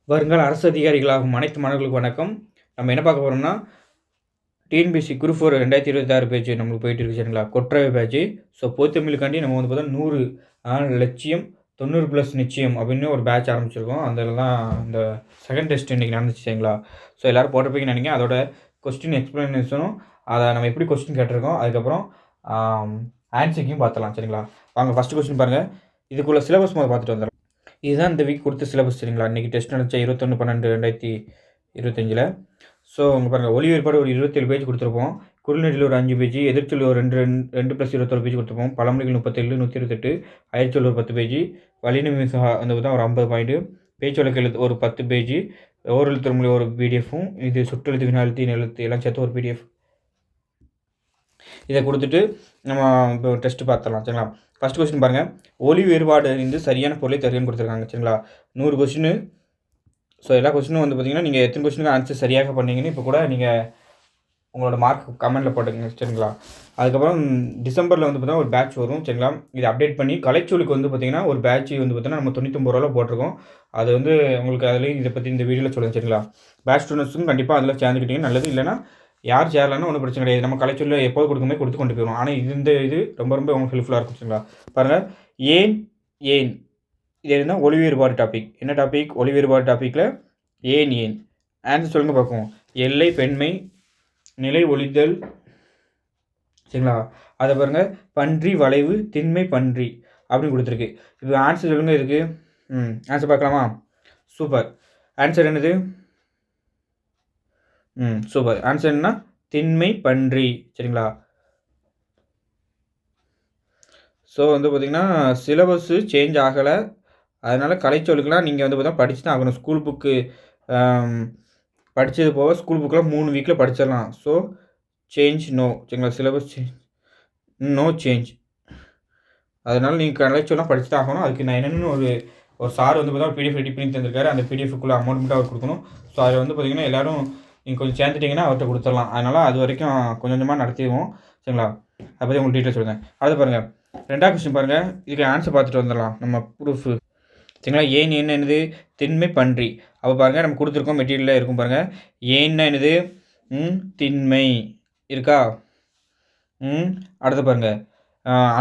வருங்கால அரசு அதிகாரிகளாகும் அனைத்து மாணவர்களுக்கும் வணக்கம். நம்ம என்ன பார்க்க போறோம்னா, டிஎன்பிஎஸ்சி குரூப் 4 2026 பேட்ச் நம்மளுக்கு போயிட்டு இருக்கு சரிங்களா? கொற்றவை பேட்ச். ஸோ பொது தமிழுக்காண்டி நம்ம வந்து பார்த்தா 100 லட்சியம் 90 பிளஸ் நிச்சயம் அப்படின்னு ஒரு பேட்ச் ஆரம்பிச்சிருக்கோம். அதில தான் இந்த செகண்ட் டெஸ்ட் இன்னைக்கு நடந்துச்சு சரிங்களா? ஸோ எல்லாரும் போட்டிருப்பீங்கன்னு நினைக்கிறேன். அதோட கொஸ்டின் எக்ஸ்ப்ளனேஷனும் அதை நம்ம எப்படி கொஸ்டின் கேட்டிருக்கோம், அதுக்கப்புறம் ஆன்சரையும் பார்த்துடலாம் சரிங்களா? வாங்க ஃபஸ்ட்டு கொஸ்டின் பாருங்கள். இதுக்குள்ள சிலபஸ் முதல்ல பார்த்துட்டு வந்துடலாம். இதுதான் இந்த வீக் கொடுத்த சிலபஸ் சரிங்களா? இன்றைக்கி டெஸ்ட் நடந்துச்சா 21/12/2025. ஸோ உங்க பாருங்கள், ஒலி வேறுபாடு ஒரு 27 பேஜ் கொடுத்துருப்போம். குறுநெடில் ஒரு 5 பேஜ், எதிர்ச்சொல் ஒரு 2 + 21 பேஜ் கொடுத்துருப்போம். பழமொழிகள் 37, 128, அயற்சொல் ஒரு 10 பேஜ், வலிமை வந்து பார்த்தா ஒரு 50 பாயிண்ட், பேச்சொலக்கு எழுத்து ஒரு 10 பேஜ், ஓரெழுத்து திருமொழி ஒரு பிடிஎஃப்பும், இது சுற்றெழுத்து வினாழ்த்தி எழுத்து எல்லாம் சேர்த்து ஒரு பிடிஎஃப். இதை கொடுத்துட்டு நம்ம இப்போ டெஸ்ட்டு பார்த்துடலாம் சரிங்களா? ஃபஸ்ட் கொஸ்டின் பாருங்கள். ஒலி வேறுபாடு அறிந்து சரியான பொருளை தருகன்னு கொடுத்துருக்காங்க சரிங்களா? 100 கொஸ்டின். ஸோ எல்லா கொஸ்டினும் வந்து பார்த்தீங்கன்னா, நீங்கள் எத்தனை கொஸ்டினுக்கு ஆன்சர் சரியாக பண்ணீங்கன்னு இப்போ கூட நீங்கள் உங்களோட மார்க் கமெண்ட்டில் போட்டுங்க சரிங்களா? அதுக்கப்புறம் டிசம்பரில் வந்து பார்த்தீங்கன்னா ஒரு பேட்ச் வரும் சரிங்களா? இதை அப்டேட் பண்ணி கலைச்சொலுக்கு வந்து பார்த்தீங்கன்னா ஒரு பேட்ச் வந்து பார்த்தீங்கன்னா நம்ம 99 ரூபாவில் போட்டிருக்கோம். அது வந்து உங்களுக்கு அதுலேயும் இதை பற்றி இந்த வீடியோவில் சொல்லுங்கள் சரிங்களா? பேட்ச் ஸ்டூடெண்ட்ஸும் கண்டிப்பாக அதில் சேர்ந்துக்கிட்டீங்க நல்லது. இல்லைனா யார் சேரலான்னு ஒன்றும் பிரச்சனை கிடையாது. நம்ம கலைச்சொல்ல எப்போது கொடுக்குமே கொடுத்து கொண்டு போயிடும். ஆனால் இது ரொம்ப உங்களுக்கு ஹெல்ப்ஃபுல்லாக இருக்கும் சரிங்களா? பாருங்கள், ஏன் இது என்ன ஒலி வேறுபாடு டாபிக். என்ன டாபிக்? ஒலி வேறுபாடு டாப்பிக்கில் ஏன் ஆன்சர் சொல்லுங்கள் பார்ப்போம். எல்லை பெண்மை நிலை ஒளிதல் சரிங்களா? அதை பாருங்கள், பன்றி வளைவு திண்மை பன்றி அப்படின்னு கொடுத்துருக்கு. இப்போ ஆன்சர் சொல்லுங்கள் இதுக்கு. ஆன்சர் பார்க்கலாமா? சூப்பர். ஆன்சர் என்னது? சூப்பர். ஆன்சர் என்ன? திண்மை பன்றி சரிங்களா? ஸோ வந்து பார்த்திங்கன்னா சிலபஸ்ஸு சேஞ்ச் ஆகலை. அதனால் கலைச்சொலுக்கெலாம் நீங்கள் வந்து பார்த்தா படிச்சு தான் ஆகணும். ஸ்கூல் புக்கு படித்தது போக ஸ்கூல் புக்கெலாம் 3 வீக்கில் படிச்சிடலாம். ஸோ சேஞ்ச் நோ சரிங்களா? Syllabus no change. அதனால் நீங்கள் கலைச்சொல்லாம் படிச்சு தான் ஆகணும். அதுக்கு நான் என்னென்னு ஒரு சார் வந்து பார்த்தா பிடிஎஃப் ரெடி பண்ணி தந்திருக்காரு. அந்த பிடிஎஃப்க்குள்ளே அமௌண்ட் மட்டும் அவர் கொடுக்கணும். ஸோ அதில் வந்து பார்த்திங்கன்னா எல்லோரும் நீங்கள் கொஞ்சம் சேர்ந்துட்டிங்கன்னா அவர்கிட்ட கொடுத்துடலாம். அதனால் அது வரைக்கும் கொஞ்சம் கொஞ்சமாக நடத்திடுவோம் சரிங்களா? அதை பற்றி உங்களுக்கு டீட்டெயில் சொல்லுங்கள். அடுத்து பாருங்கள், 2வது கொஸ்டின் பாருங்கள். இதுக்கு ஆன்சர் பார்த்துட்டு வந்துடலாம். நம்ம ப்ரூஃபு சரிங்களா? ஏன் என்னது? திண்மை பன்றி. அப்போ பாருங்கள், நம்ம கொடுத்துருக்கோம் மெட்டீரியலில் இருக்கும் பாருங்கள். ஏன்னா என்னது? திண்மை இருக்கா? அடுத்து பாருங்கள்,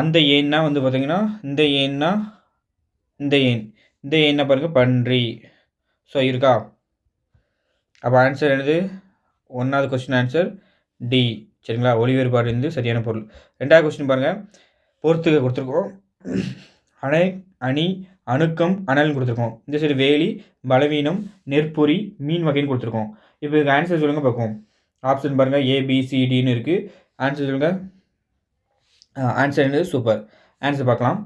அந்த ஏன்னா வந்து பார்த்திங்கன்னா இந்த ஏன்னா இந்த ஏன்னா பாருங்கள் பன்றி. ஸோ இருக்கா? அப்போ ஆன்சர் என்னது? 1வது கொஸ்டின் ஆன்சர் டி சரிங்களா? ஒலி வேறுபாடு இருந்து சரியான பொருள். 2வது கொஸ்டின் பாருங்கள், பொறுத்துக்க கொடுத்துருக்கோம். அணை அணி அணுக்கம் அனல்னு கொடுத்துருக்கோம். இந்த சைடு வேலி பலவீனம் நெற்பொறி மீன் வகைன்னு கொடுத்துருக்கோம். இப்போ இதுக்கு ஆன்சர் சொல்லுங்கள் பார்ப்போம். ஆப்ஷன் பாருங்கள், ஏபிசிடின்னு இருக்குது. ஆன்சர் சொல்லுங்கள். ஆன்சர் என்னது? சூப்பர். ஆன்சர் பார்க்கலாம்.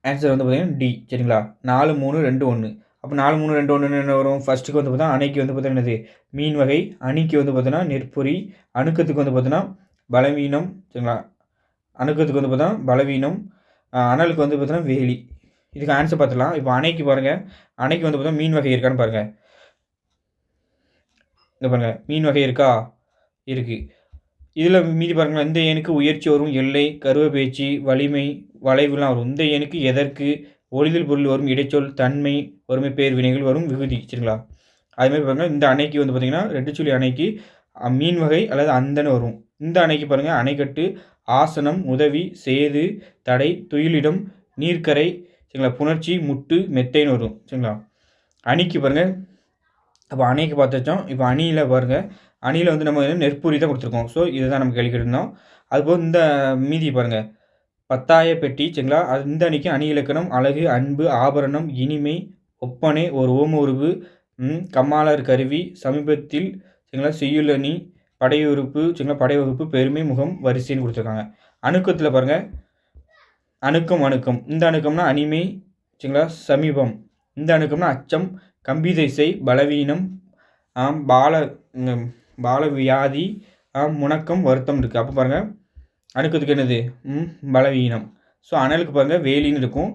ஆன்சர் வந்து பார்த்திங்கன்னா டி சரிங்களா? 4 3 2 1. அப்போ 4 3 2 1 என்ன வரும்? ஃபஸ்ட்டுக்கு வந்து பார்த்தா அணைக்கு வந்து பார்த்தீங்கன்னா என்னது? மீன் வகை. அணிக்கு வந்து பார்த்தீங்கன்னா நெற்பொறி. அணுக்கத்துக்கு வந்து பார்த்தீங்கன்னா பலவீனம் சரிங்களா? அணுக்கத்துக்கு வந்து பார்த்தா பலவீனம். அனலுக்கு வந்து பார்த்தீங்கன்னா வேலி. இதுக்கு ஆன்சர் பார்த்துலாம். இப்போ அணைக்கு பாருங்கள், அணைக்கு வந்து பார்த்தா மீன் வகை இருக்கான்னு பாருங்கள். இங்கே பாருங்கள், மீன் வகை இருக்கா? இருக்குது. இதில் மீதி பாருங்கள், இந்த எண்ணுக்கு உயர்ச்சி வரும், எல்லை கருவ பேச்சு வலிமை வளைவுலாம் வரும். இந்த எண்ணுக்கு எதற்கு ஒளிதல் பொருள் வரும், இடைச்சொல் தன்மை ஒருமை பேர் வினைகள் வரும், விகுதி சரிங்களா? அதுமாதிரி பாருங்கள், இந்த அணைக்கு வந்து பார்த்திங்கன்னா 2 சொல்லி அணைக்கு மீன் வகை அல்லது அந்தன்னு வரும். இந்த அணைக்கு பாருங்கள், அணைக்கட்டு ஆசனம் உதவி சேது தடை துயிலிடம் நீர்க்கரை சரிங்களா? புணர்ச்சி முட்டு மெத்தைன்னு வரும் சரிங்களா? அணிக்கு பாருங்கள், அப்போ அணைக்கு பார்த்து வச்சோம். இப்போ அணியில் பாருங்கள், அணியில் வந்து நம்ம நெற்பொறி தான் கொடுத்துருக்கோம். ஸோ இதை தான் நம்ம கேள்வி கேட்டிருந்தோம். அதுபோல் இந்த மீதி பாருங்கள், பத்தாய பெட்டி சரிங்களா? அது இந்த அணிக்கு அணி இலக்கணம் அழகு அன்பு ஆபரணம் இனிமை ஒப்பனை ஒரு ஓம உருவு கம்மாளர் கருவி சமீபத்தில் சரிங்களா? செய்யுள் அணி படையுறுப்பு சரிங்களா? படை வகுப்பு பெருமை முகம் வரிசைன்னு கொடுத்துருக்காங்க. அணுக்கத்தில் பாருங்கள், அணுக்கம் இந்த அணுக்கம்னா அனிமை சரிங்களா? சமீபம். இந்த அணுக்கம்னா அச்சம் கம்பிதிசை பலவீனம் பால வியாதி முணக்கம் வருத்தம் இருக்குது. அப்போ பாருங்கள், அணுக்கத்துக்கு என்னது? பலவீனம். ஸோ அனலுக்கு பாருங்கள் வேலின்னு இருக்கும்.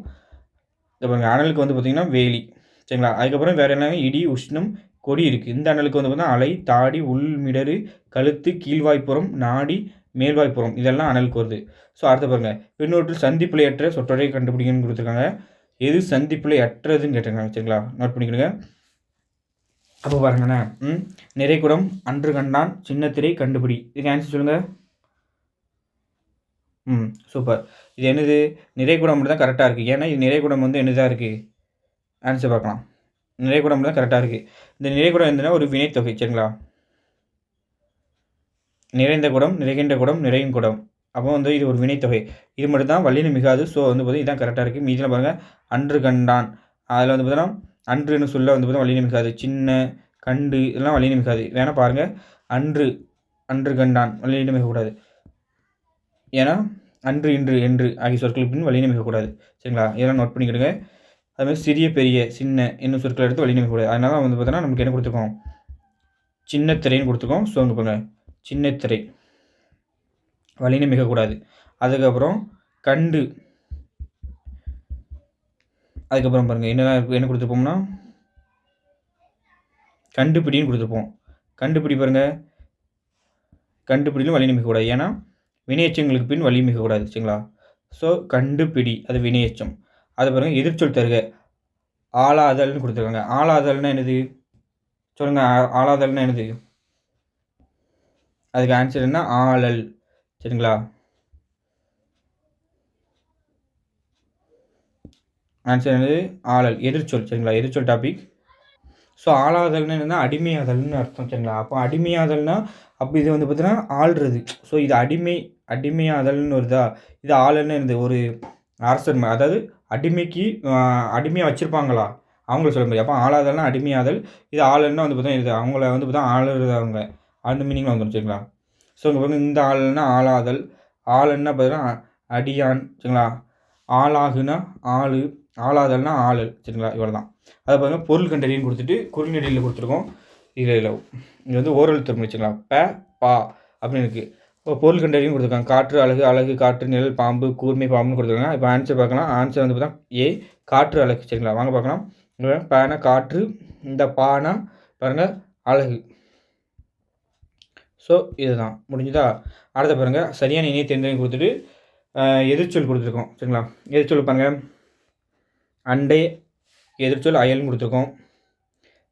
இதை பாருங்கள், அனலுக்கு வந்து பார்த்திங்கன்னா வேலி சரிங்களா? அதுக்கப்புறம் வேறு என்ன? இடி உஷ்ணம் கொடி இருக்குது. இந்த அனலுக்கு வந்து பார்த்தீங்கன்னா அலை தாடி உள்மிடரு கழுத்து கீழ்வாய்ப்புறம் நாடி மேல்வாய்ப்புறம் இதெல்லாம் அனலுக்கு வருது. ஸோ அடுத்த பாருங்கள், பின்னோட்டில் சந்திப்பிலை அற்ற சொற்றொடரை கண்டுபிடிக்கணும்னு கொடுத்துருக்காங்க. எது சந்திப்பிலை அற்றதுன்னு கேட்டிருக்காங்க சரிங்களா? நோட் பண்ணிக்கணுங்க. அப்போ பாருங்கண்ணே, நிறைகுடம் அன்று கண்டான் சின்னத்திரை கண்டுபிடி. இதுக்கு ஆன்சர் சொல்லுங்கள். சூப்பர். இது என்னது? நிறைகுடம் மட்டும் தான் கரெக்டாக இருக்குது. ஏன்னா இது நிறைகுடம் வந்து என்னதாக இருக்குது? ஆன்சர் பார்க்கலாம். நிறைகுடம் தான் கரெக்டாக இருக்குது. இந்த நிறைகுடம் என்னன்னா ஒரு வினைத்தொகை. சரிங்களா? நிறைந்த குடம், நிறைகின்ற குடம், நிறையும் குடம். அப்போ வந்து இது ஒரு வினைத்தொகை. இது மட்டும் தான் வல்லினம் மிகாது. ஸோ வந்து பார்த்தீங்கன்னா இதான் கரெக்டாக இருக்குது. மீதியில் பாருங்கள், அன்று கண்டான். அதில் வந்து பார்த்தீங்கன்னா அன்றுன்னு சொல்ல வந்து பார்த்தீங்கன்னா வல்லினம் மிகாது. சின்ன, கண்டு இதெல்லாம் வல்லினம் மிகாது. வேணால் பாருங்கள், அன்று அன்று கண்டான் வல்லினம் மிகக்கூடாது. ஏன்னா அன்று இன்று என்று ஆகிய சொற்களுக்கு பின் வல்லினம் மிகக்கூடாது. சரிங்களா? இதெல்லாம் நோட் பண்ணிக்கிடுங்க. அதுமாதிரி சிறிய பெரிய சின்ன இன்னும் சொற்களை எடுத்து வல்லினம் மிகக்கூடாது. அதனால வந்து பார்த்தீங்கன்னா நமக்கு என்ன கொடுத்துருக்கோம்? சின்ன திரைன்னு கொடுத்துருக்கோம். ஸோ அங்கே பாருங்கள், சின்னத்திரை வல்லினம் மிகக்கூடாது. அதுக்கப்புறம் கண்டு, அதுக்கப்புறம் பாருங்கள் என்ன கொடுத்துருப்போம்னா கண்டுபிடின்னு கொடுத்துருப்போம். கண்டுபிடி பாருங்கள், கண்டுபிடிலும் வல்லினம் மிகக்கூடாது. ஏன்னா வினையச்சங்களுக்கு பின் வல்லினம் மிகக்கூடாது. சரிங்களா? ஸோ கண்டுபிடி அது வினையச்சம். அது பாருங்கள், எதிர்ச்சொல் தருக ஆளாதல்னு கொடுத்துருக்காங்க. ஆளாதல்னா என்னது சொல்லுங்கள்? ஆளாதல்னா என்னது? அதுக்கு ஆன்சர் என்ன? ஆளல். சரிங்களா? ஆன்சர் என்னது? ஆளல். எதிர்ச்சொல். சரிங்களா? எதிர்ச்சொல் டாபிக். ஸோ ஆளாதல்னு என்னென்னா அடிமையாதல்னு அர்த்தம். சரிங்களா? அப்போ அடிமையாதல்னா அப்போ இது வந்து பார்த்தீங்கன்னா ஆள்றது. ஸோ இது அடிமையாதல்னு வருதா? இது ஆளல்னு என்னது? ஒரு அரசர், அதாவது அடிமைக்கு அடிமையாக வச்சுருப்பாங்களா அவங்கள சொல்ல முடியாது. அப்போ ஆளாதல்னா அடிமையாதல். இது ஆளல்னா வந்து பார்த்தீங்கன்னா இது அவங்கள வந்து பார்த்தா ஆளுறது அவங்க அந்த மீனிங்கில் வந்துடும். சரிங்களா? ஸோ இங்கே பாருங்கள், இந்த ஆளுன்னா ஆளாதல், ஆளுன்னா பார்த்தீங்கன்னா அடியான். சரிங்களா? ஆளாகுனா ஆளு, ஆளாதல்னா ஆளல். சரிங்களா? இவ்வளோ தான். அதை பாருங்கள், பொருள் கண்டறியன்னு கொடுத்துட்டு குறுநெடியில் கொடுத்துருக்கோம். இதில் இது வந்து ஓரல் திரும்ப வச்சுக்கலாம். பா அப்படின்னு இருக்குது. இப்போ பொருள் கண்டறியும் கொடுத்துருக்காங்க. காற்று, அழகு, அழகு காற்று, நிழல், பாம்பு, கூர்மை, பாம்புன்னு கொடுத்துருக்காங்க. இப்போ ஆன்சர் பார்க்கலாம். ஆன்சர் வந்து பார்த்தா ஏ, காற்று அழகு. சரிங்களா? வாங்க பார்க்கலாம். பேனா காற்று, இந்த பானா பாருங்கள் அழகு. ஸோ இதுதான் முடிஞ்சுதா? அடுத்த பாருங்கள், சரியான இணைய தேர்ந்தெடுக்க கொடுத்துட்டு எதிர்ச்சொல் கொடுத்துருக்கோம். சரிங்களா? எதிர்ச்சொல் பாருங்கள், அண்டை எதிர்ச்சொல் அயல்னு கொடுத்துருக்கோம்.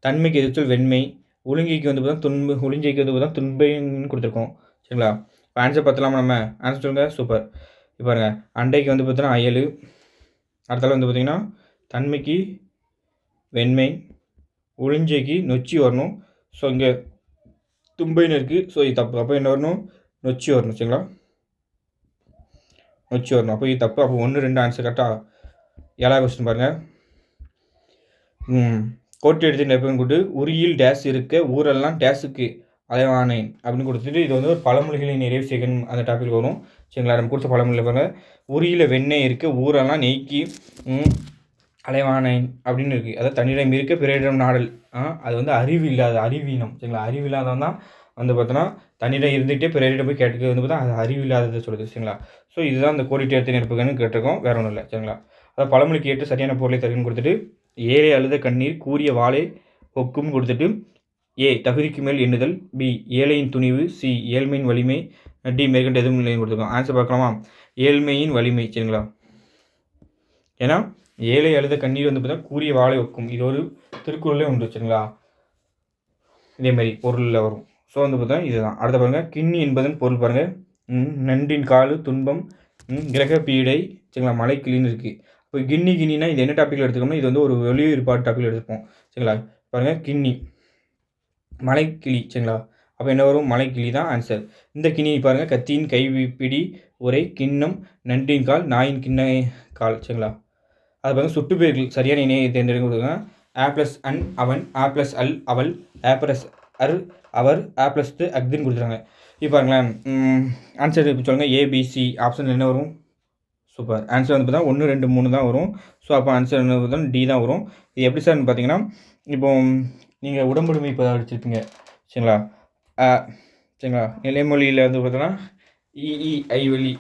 தன்மைக்கு எதிர்ச்சொல் வெண்மை. ஒழுங்கைக்கு வந்து பார்த்தா ஒளிஞ்சைக்கு வந்து பார்த்தா துன்பைன்னு கொடுத்துருக்கோம். சரிங்களா? இப்போ ஆன்சர் பார்த்தலாமா? நம்ம ஆன்சர் சொல்லுங்கள். சூப்பர். இப்போ பாருங்கள், அண்டைக்கு வந்து பார்த்தோன்னா அயல், அடுத்தால வந்து பார்த்திங்கன்னா தன்மைக்கு வெண்மை, ஒளிஞ்சைக்கு நொச்சி வரணும். ஸோ இங்கே தும்பைன்னு இருக்குது. ஸோ இது தப்பு. அப்போ என்ன வரணும்? நொச்சி வரணும். சரிங்களா? நொச்சி வரணும். அப்போ இது தப்பு. அப்போ 1, 2 ஆன்சர் கரெக்டாக. 7வது கொஸ்டின் பாருங்கள். கோட்டு எடுத்து நெருப்பம் கொண்டு உரியில் டேஸ் இருக்க ஊரெல்லாம் டேஸுக்கு அலைவானேன் அப்படின்னு கொடுத்துட்டு இது வந்து ஒரு பழமொழிகளை நிறைவு செய்யணும் அந்த டாபிக் வரும். சரிங்களா? நம்ம கொடுத்த பழமொழியில் பாருங்கள், உரியில் வெண்ணெய் இருக்க ஊரெல்லாம் நெய்க்கி அலைவானேன் அப்படின்னு இருக்குது. அதாவது தன்னிடம் இருக்க பிறரிடம் நாடல். அது வந்து அறிவீனம். சரிங்களா? அறிவில்லாதவன் தான் வந்து பார்த்தோன்னா தன்னிடம் இருந்துகிட்டே பிறரிடம் போய் கேட்டுக்க வந்து பார்த்தா அது அறிவில்லாததை சொல்லுது. சரிங்களா? ஸோ இதுதான் இந்த கோடிட்டு எடுத்து நெருப்புகன்னு கேட்டிருக்கோம். வேற ஒன்றும் இல்லை. சரிங்களா? அதாவது பழமொழிக்கு ஏற்று சரியான பொருளை தருன்னு கொடுத்துட்டு ஏழை அழுத கண்ணீர் கூறிய வாளை ஒக்கும் கொடுத்துட்டு ஏ தகுதிக்கு மேல் எண்ணுதல், பி ஏழையின் துணிவு, சி ஏழ்மையின் வலிமை, டி மேற்கண்ட எதுவும் இல்லைன்னு கொடுத்துருக்கோம். ஆன்சர் பார்க்கலாமா? ஏழ்மையின் வலிமை. சரிங்களா? ஏன்னா ஏழை அழுத கண்ணீர் வந்து பார்த்தா கூறிய வாளை ஒக்கும், இது ஒரு திருக்குறளே உண்டு. சரிங்களா? இதேமாதிரி பொருளில் வரும். ஸோ வந்து பார்த்தா இதுதான். அடுத்த பாருங்கள், கிண்ணி என்பதன் பொருள் பாருங்கள், நன்றின் காலு துன்பம், கிரக பீடை. சரிங்களா? மலை கிளின்னு இருக்குது. இப்போ கிண்ணினா இது என்ன டாப்பிக்கில் எடுத்துக்கோம்னா இது வந்து ஒரு வெளியூர்பாடு டாப்பிக்கில் எடுத்துப்போம். சரிங்களா? பாருங்கள், கிண்ணி மலைக்கிளி. சரிங்களா? அப்போ என்ன வரும்? மலைக்கிளி தான் ஆன்சர். இந்த கிணி பாருங்கள், கத்தியின் கைப்பிடி உரை கிண்ணம் நன்றின் கால் நாயின் கிண்ண கால். சரிங்களா? அது பாருங்கள், சுட்டுப்பேர்கள் சரியான இணையை தேர்ந்தெடுக்க கொடுங்க. ஆ ப்ளஸ் அன் அவன், ஆ ப்ளஸ் அல் அவள், ஆ ப்ளஸ் அர் அவர், ஆ ப்ளஸ் அக்தின்னு கொடுத்துருக்காங்க. இப்போ பாருங்களேன், ஆன்சர் இப்போ சொல்லுங்கள். ஏபிசி ஆப்ஷன் என்ன வரும்? சூப்பர். ஆன்சர் வந்து பார்த்தா 1, 2, 3 தான் வரும். ஸோ அப்போ ஆன்சர் என்ன பார்த்தா டி தான் வரும். இது எப்படி சார்னு பார்த்தீங்கன்னா, இப்போ நீங்கள் உடம்புடைமை இப்போ அடிச்சிருப்பீங்க. சரிங்களா? சரிங்களா? நிலைமொழியில் வந்து பார்த்தோன்னா இ ஐவழி,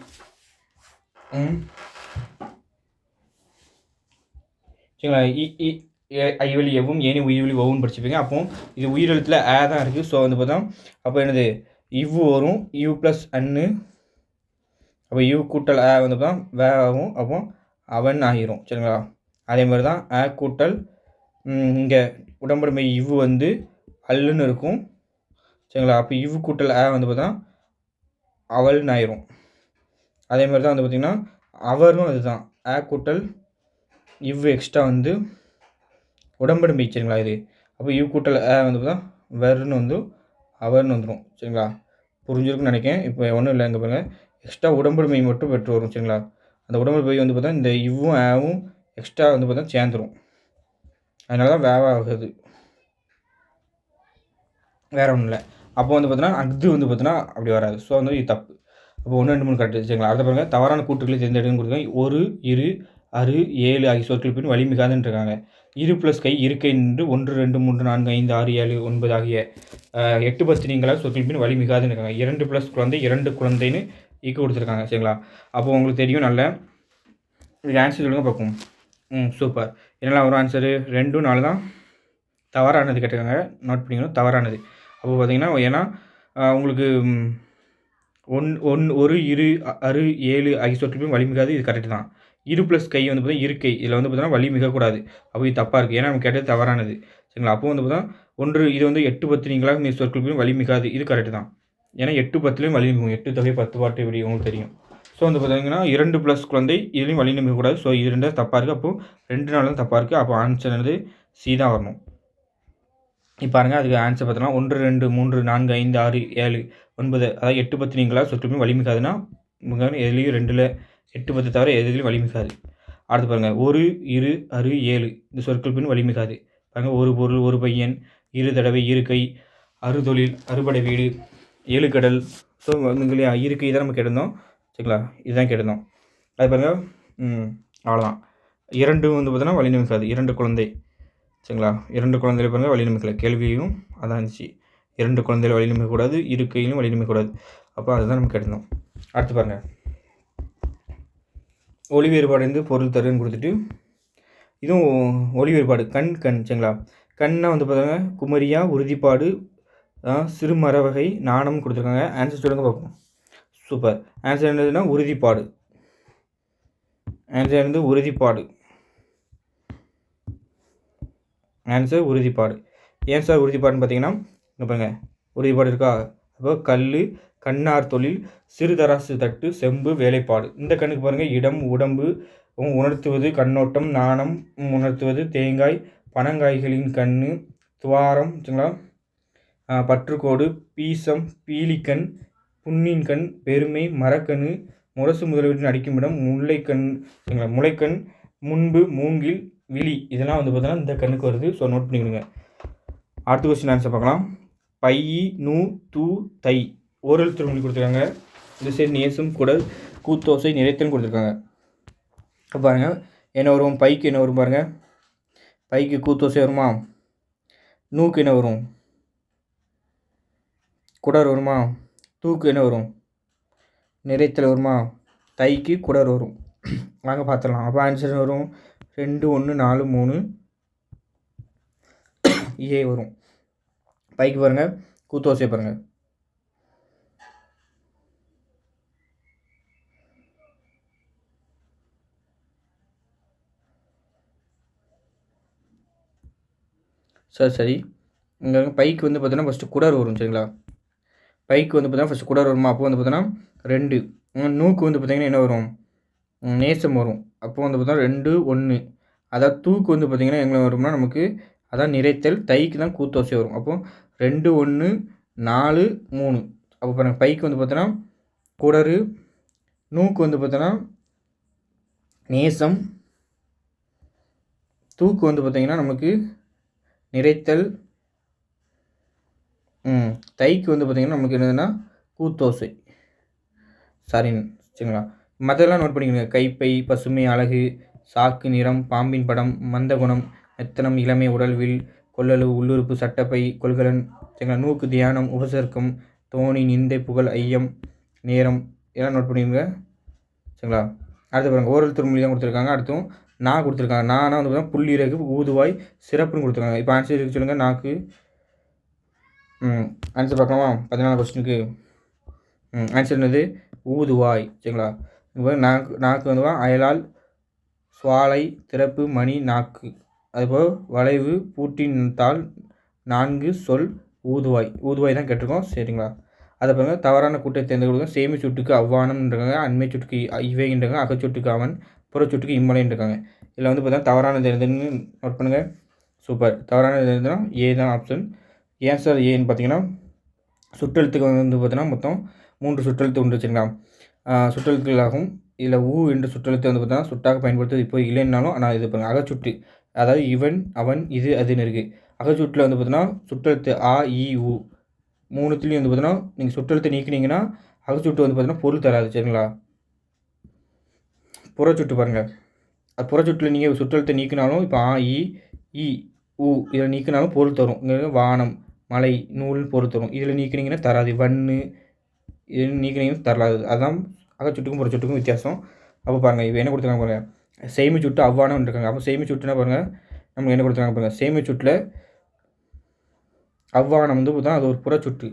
சரிங்களா? ஐவழி எவ்வும் ஏனி உயிர்வழி ஒவ்வுன்னு படிச்சுப்பீங்க. அப்போ இது உயிரெழுத்தில் தான் இருக்குது. ஸோ வந்து பார்த்தோம் அப்போ என்னது? இவ்வு வரும். யூ ப்ளஸ் அன்னு, அப்போ யூ கூட்டல் வந்து பார்த்தா வே ஆகும். அப்போ அவன் ஆகிரும். சரிங்களா? அதே மாதிரி தான் கூட்டல் இங்கே உடம்புடைமை இவ்வு வந்து அல்லுன்னு இருக்கும் சரிங்களா. அப்போ இவ் கூட்டல் ஆ வந்து பார்த்தீங்கன்னா அவள்னு ஆயிரும். அதே மாதிரி தான் வந்து பார்த்திங்கன்னா அவரும் அதுதான் ஆ கூட்டல் இவ் எக்ஸ்ட்ரா வந்து உடம்படுமை சரிங்களா இது. அப்போ இவ் கூட்டல் ஆ வந்து பார்த்தா வெறுன்னு வந்து அவர்னு வந்துடும் சரிங்களா. புரிஞ்சிருக்குன்னு நினைக்கிறேன். இப்போ ஒன்றும் இல்லை, இங்கே பாருங்கள் எக்ஸ்ட்ரா உடம்படுமை மட்டும் பெற்று வரும் சரிங்களா. அந்த உடம்படுமை வந்து பார்த்தா இந்த இவ்வும் ஆவும் எக்ஸ்ட்ரா வந்து பார்த்தா சேர்ந்துடும். அதனால தான் வேவாகுது, வேறு ஒன்றும் இல்லை. அப்போ வந்து பார்த்தீங்கன்னா அது வந்து பார்த்தீங்கன்னா அப்படி வராது. ஸோ வந்து இது தப்பு. அப்போ 1, 2, 3 கரெக்டு சரிங்களா. அடுத்த பாருங்க தவறான கூட்டுகளை தேர்ந்தெடுன்னு கொடுத்துருக்காங்க. 1, 2, 6, 7 ஆகிய சொற்கள் பின் வலிமிகாதுன்னு இருக்காங்க. 2 + கை இருக்கை என்று 1, 2, 3, 4, 5, 6, 7, 9 ஆகிய 8 10 நீங்களாக சொற்கள் பின் வலிமிகாதுன்னு இருக்காங்க. 2 + குழந்தை 2 குழந்தைன்னு கொடுத்துருக்காங்க சரிங்களா. அப்போ உங்களுக்கு தெரியும் நல்ல இதுக்கு ஆன்சர் சொல்லுங்கள் பார்ப்போம். சூப்பர். என்னெல்லாம் வரும் ஆன்சரு 2, 4 தான் தவறானது கேட்டிருக்காங்க. நோட் பண்ணிக்கணும், தவறானது. அப்போ பார்த்தீங்கன்னா ஏன்னா உங்களுக்கு 1, 2, 6, 7 ஆகிய சொற்களும் வலிமிகாது, இது கரெக்டு தான். 2 + கை வந்து பார்த்தீங்கன்னா இருக்கை, இதில் வந்து பார்த்தீங்கன்னா வலி மிகக்கூடாது. அப்போ இது தப்பாக இருக்குது, ஏன்னா நம்ம கேட்டது தவறானது சரிங்களா. அப்போ வந்து பார்த்தா இது வந்து 8 10 நீங்களாக சொற்களுக்கும் வலி மிகாது, இது கரெக்டு தான். ஏன்னா 8 10லையும் வலி மிகும். 8 தொகை 10 பாட்டு இப்படி உங்களுக்கு தெரியும். ஸோ வந்து பார்த்தீங்கன்னா 2 + குழந்தை இதுலேயும் வலி மிகக்கூடாது. ஸோ இது 2 தப்பாக இருக்குது. அப்போது 2 4 தான் தப்பாக இருக்குது. அப்போ ஆன்சர் வந்து சி தான் வரணும். இப்போ பாருங்கள் அதுக்கு ஆன்சர் பார்த்தோன்னா 1 2 3 4 5 6 7 9 அதாவது 8 10 நீங்களாக சொற்களுமே வலிமிக்காதுன்னா எதுலேயும் 2ல் 8 10 தவிர எதுலேயும் வலிமிக்காது. அடுத்து பாருங்கள் 1 2 6 7 இந்த சொற்கள் பின் வலிமிக்காது. பாருங்கள் ஒரு பொருள் ஒரு பையன் 2 தடவை இருக்கை 6 தொழில் அறுபடை வீடு 7 கடல். ஸோ இல்லையா இருக்கை தான் நம்ம கேட்டிருந்தோம் சரிங்களா, இதுதான் கேட்டிருந்தோம். அது பாருங்கள் அவ்வளோதான். 2 வந்து பார்த்தோன்னா வலிமிக்காது 2 குழந்தை சரிங்களா. 2 குழந்தைகள் பாருங்கள் வழி நிமிக்கலை, கேள்வியும் அதான் இருந்துச்சு. 2 குழந்தைகள் வழி நிமிக்கக்கூடாது, இருக்கையிலும் வழி நிமிக்கக்கூடாது. அப்போ அதுதான் நம்ம கேட்டிருந்தோம். அடுத்து பாருங்கள் ஒளி வேறுபாடு வந்து பொருள் தருன்னு கொடுத்துட்டு இதுவும் ஒளி வேறுபாடு கண் சரிங்களா. கண்ணை வந்து பார்த்தோங்க குமரியா உறுதிப்பாடு சிறுமர வகை நாணம் கொடுத்துருக்காங்க. ஆன்சர் சொல்லுங்கள் பார்ப்போம். சூப்பர். ஆன்சர் என்னதுன்னா உறுதிப்பாடு. ஆன்சர் வந்து உறுதிப்பாடு. ஆன்சர் உறுதிப்பாடு. ஏன் சார் உறுதிப்பாடுன்னு பார்த்தீங்கன்னா இங்கே பாருங்கள் உறுதிப்பாடு இருக்கா. அப்போ கல் கண்ணார் தொழில் சிறுதராசு தட்டு செம்பு வேலைப்பாடு. இந்த கண்ணுக்கு பாருங்கள் இடம் உடம்பு உணர்த்துவது கண்ணோட்டம் நாணம் உணர்த்துவது தேங்காய் பனங்காய்களின் கண் துவாரம் சரிங்களா பற்றுக்கோடு பீசம் பீலிக்கண் புண்ணின் கண் பெருமை மரக்கணு முரசு முதலீட்டின் அடிக்குமிடம் முல்லைக்கண் சரிங்களா முளைக்கண் முன்பு மூங்கில் விழி இதெல்லாம் வந்து பார்த்தீங்கன்னா இந்த கண்ணுக்கு வருது. ஸோ நோட் பண்ணிக்கணுங்க. அடுத்த கொஸ்டின் ஆன்சர் பார்க்கலாம். பை நூ தூ தை ஓரல் திருமொழி கொடுத்துருக்காங்க. இந்த சைடு நேசம் குடல் கூத்தோசை நிறைத்தல் கொடுத்துருக்காங்க. பாருங்கள் என்ன வரும், பைக்கு என்ன வரும் பாருங்கள். பைக்கு கூத்தோசை வருமா, நூக்கு என்ன வரும் குடர் வருமா, தூக்கு என்ன வரும் நிறைத்தல் வருமா, தைக்கு குடர் வரும். வாங்க பார்த்துடலாம். அப்போ ஆன்சர் வரும் 2 1 4 3 ஏ வரும். பைக்கு பாருங்கள் கூத்தோசை பாருங்கள். சரி இங்கே பைக்கு வந்து பார்த்தீங்கன்னா ஃபஸ்ட்டு குடர் வரும் சரிங்களா. பைக்கு வந்து பார்த்தீங்கன்னா ஃபஸ்ட்டு குடர் வருமா. அப்போ வந்து பார்த்தீங்கன்னா 2 நூக்கு வந்து பார்த்திங்கன்னா என்ன வரும் நேசம் வரும். அப்போ வந்து பார்த்தா 2 1 அதாவது தூக்கு வந்து பார்த்திங்கன்னா எங்கே வரும்னா நமக்கு அதான் நிறைத்தல் தைக்கு தான் கூத்தோசை வரும். அப்போது 2 1 4 3 அப்போ பாருங்கள் பைக்கு வந்து பார்த்தோன்னா குடரு நூக்கு வந்து பார்த்தோன்னா நேசம் தூக்கு வந்து பார்த்திங்கன்னா நமக்கு நிறைத்தல் தைக்கு வந்து பார்த்திங்கன்னா நமக்கு என்னதுன்னா கூத்தோசை சரிங்களா. மற்றெல்லாம் நோட் பண்ணிக்கோங்க. கைப்பை பசுமை அழகு சாக்கு நிறம் பாம்பின் படம் மந்த குணம் மெத்தனம் இளமை உடல்வில் கொள்ளளவு உள்ளுறுப்பு சட்டப்பை கொள்கலன் சரிங்களா. நூக்கு தியானம் உபசர்க்கம் தோணி நிந்தை புகழ் ஐயம் நேரம் இதெல்லாம் நோட் பண்ணிக்கோங்க சரிங்களா. அடுத்து பாருங்கள் ஓரல் திருமொழி தான் கொடுத்துருக்காங்க. அடுத்தும் நான் கொடுத்துருக்காங்க. நானா வந்து பார்த்தீங்கன்னா புள்ளிறகு ஊதுவாய் சிறப்புன்னு கொடுத்துருக்காங்க. இப்போ ஆன்சர் இருக்கு சொல்லுங்கள். நாக்கு ஆன்சர் பார்க்கலாமா 14 கொஸ்டினுக்கு. ஆன்சர் என்னது ஊதுவாய் சரிங்களா. இப்போ நாக்கு வந்து அயலால் சுவாலை திறப்பு மணி நாக்கு அதுபோல் வளைவு பூட்டின் தாள் 4 சொல் ஊதுவாய். ஊதுவாய் தான் கேட்டிருக்கோம். சரிங்களா? அதை பாருங்கள். தவறான கூட்டை தேர்ந்தெடுக்க சேமி சுட்டுக்கு அவ்வானம்ன்றாங்க, அண்மை சுட்டுக்கு இவைன்றாங்க, அகச்சுட்டுக்கு அவன், புறச்சுட்டுக்கு இம்மலைன்றாங்க. இதில் வந்து பார்த்தீங்கன்னா தவறானது எதுன்னு நோட் பண்ணுங்கள். சூப்பர். தவறானது எதுனா ஏ தான் ஆப்ஷன். ஏன் சார் ஏன்னு பார்த்தீங்கன்னா, சுற்றெழுத்துக்கு வந்து பார்த்தீங்கன்னா மொத்தம் 3 சுற்றெழுத்து உண்டு. சரிங்களா? சுற்றெழுத்துக்களாகும். இதில் ஊ என்ற சுற்றெழுத்து வந்து பார்த்தீங்கன்னா சுட்டாக பயன்படுத்துவது இப்போ இல்லைன்னாலும், ஆனால் இது பாருங்கள் அகச்சுட்டு, அதாவது இவன், அவன், இது, அதுன்னு இருக்குது. அகச்சுட்டில் வந்து பார்த்தீங்கன்னா சுற்றெழுத்து ஆ, இ, உ 3த்துலேயும் வந்து பார்த்தீங்கன்னா நீங்கள் சுற்றெழுத்தை நீக்கினீங்கன்னா அகச்சுட்டு வந்து பார்த்தீங்கன்னா பொருள் தராது. சரிங்களா? புறச்சுட்டு பாருங்கள். புறச்சுட்டில் நீங்கள் சுற்றெழுத்தை நீக்கினாலும் இப்போ ஆ, இ, உ இதை நீக்கினாலும் பொருள் தரும். இங்கே வானம், மலை, நூல் பொருள் தரும். இதில் நீக்கினீங்கன்னா தராது. வண்ணு இதில் நீக்கினீங்கன்னா தராது. அதுதான் அகச்சுட்டுக்கும் புறச்சுட்டுக்கும் வித்தியாசம். அப்போ பாருங்கள் இப்போ என்ன கொடுத்துருக்காங்க பாருங்கள். சேமி சுட்டு அவ்வானம் இருக்காங்க. அப்போ சேமி சுட்டுனா பாருங்கள் நம்மளுக்கு என்ன கொடுத்துருக்காங்க பாருங்கள். சேமி சுட்டில் அவ்வானம் வந்து பார்த்தா அது ஒரு புறச்சுட்டு.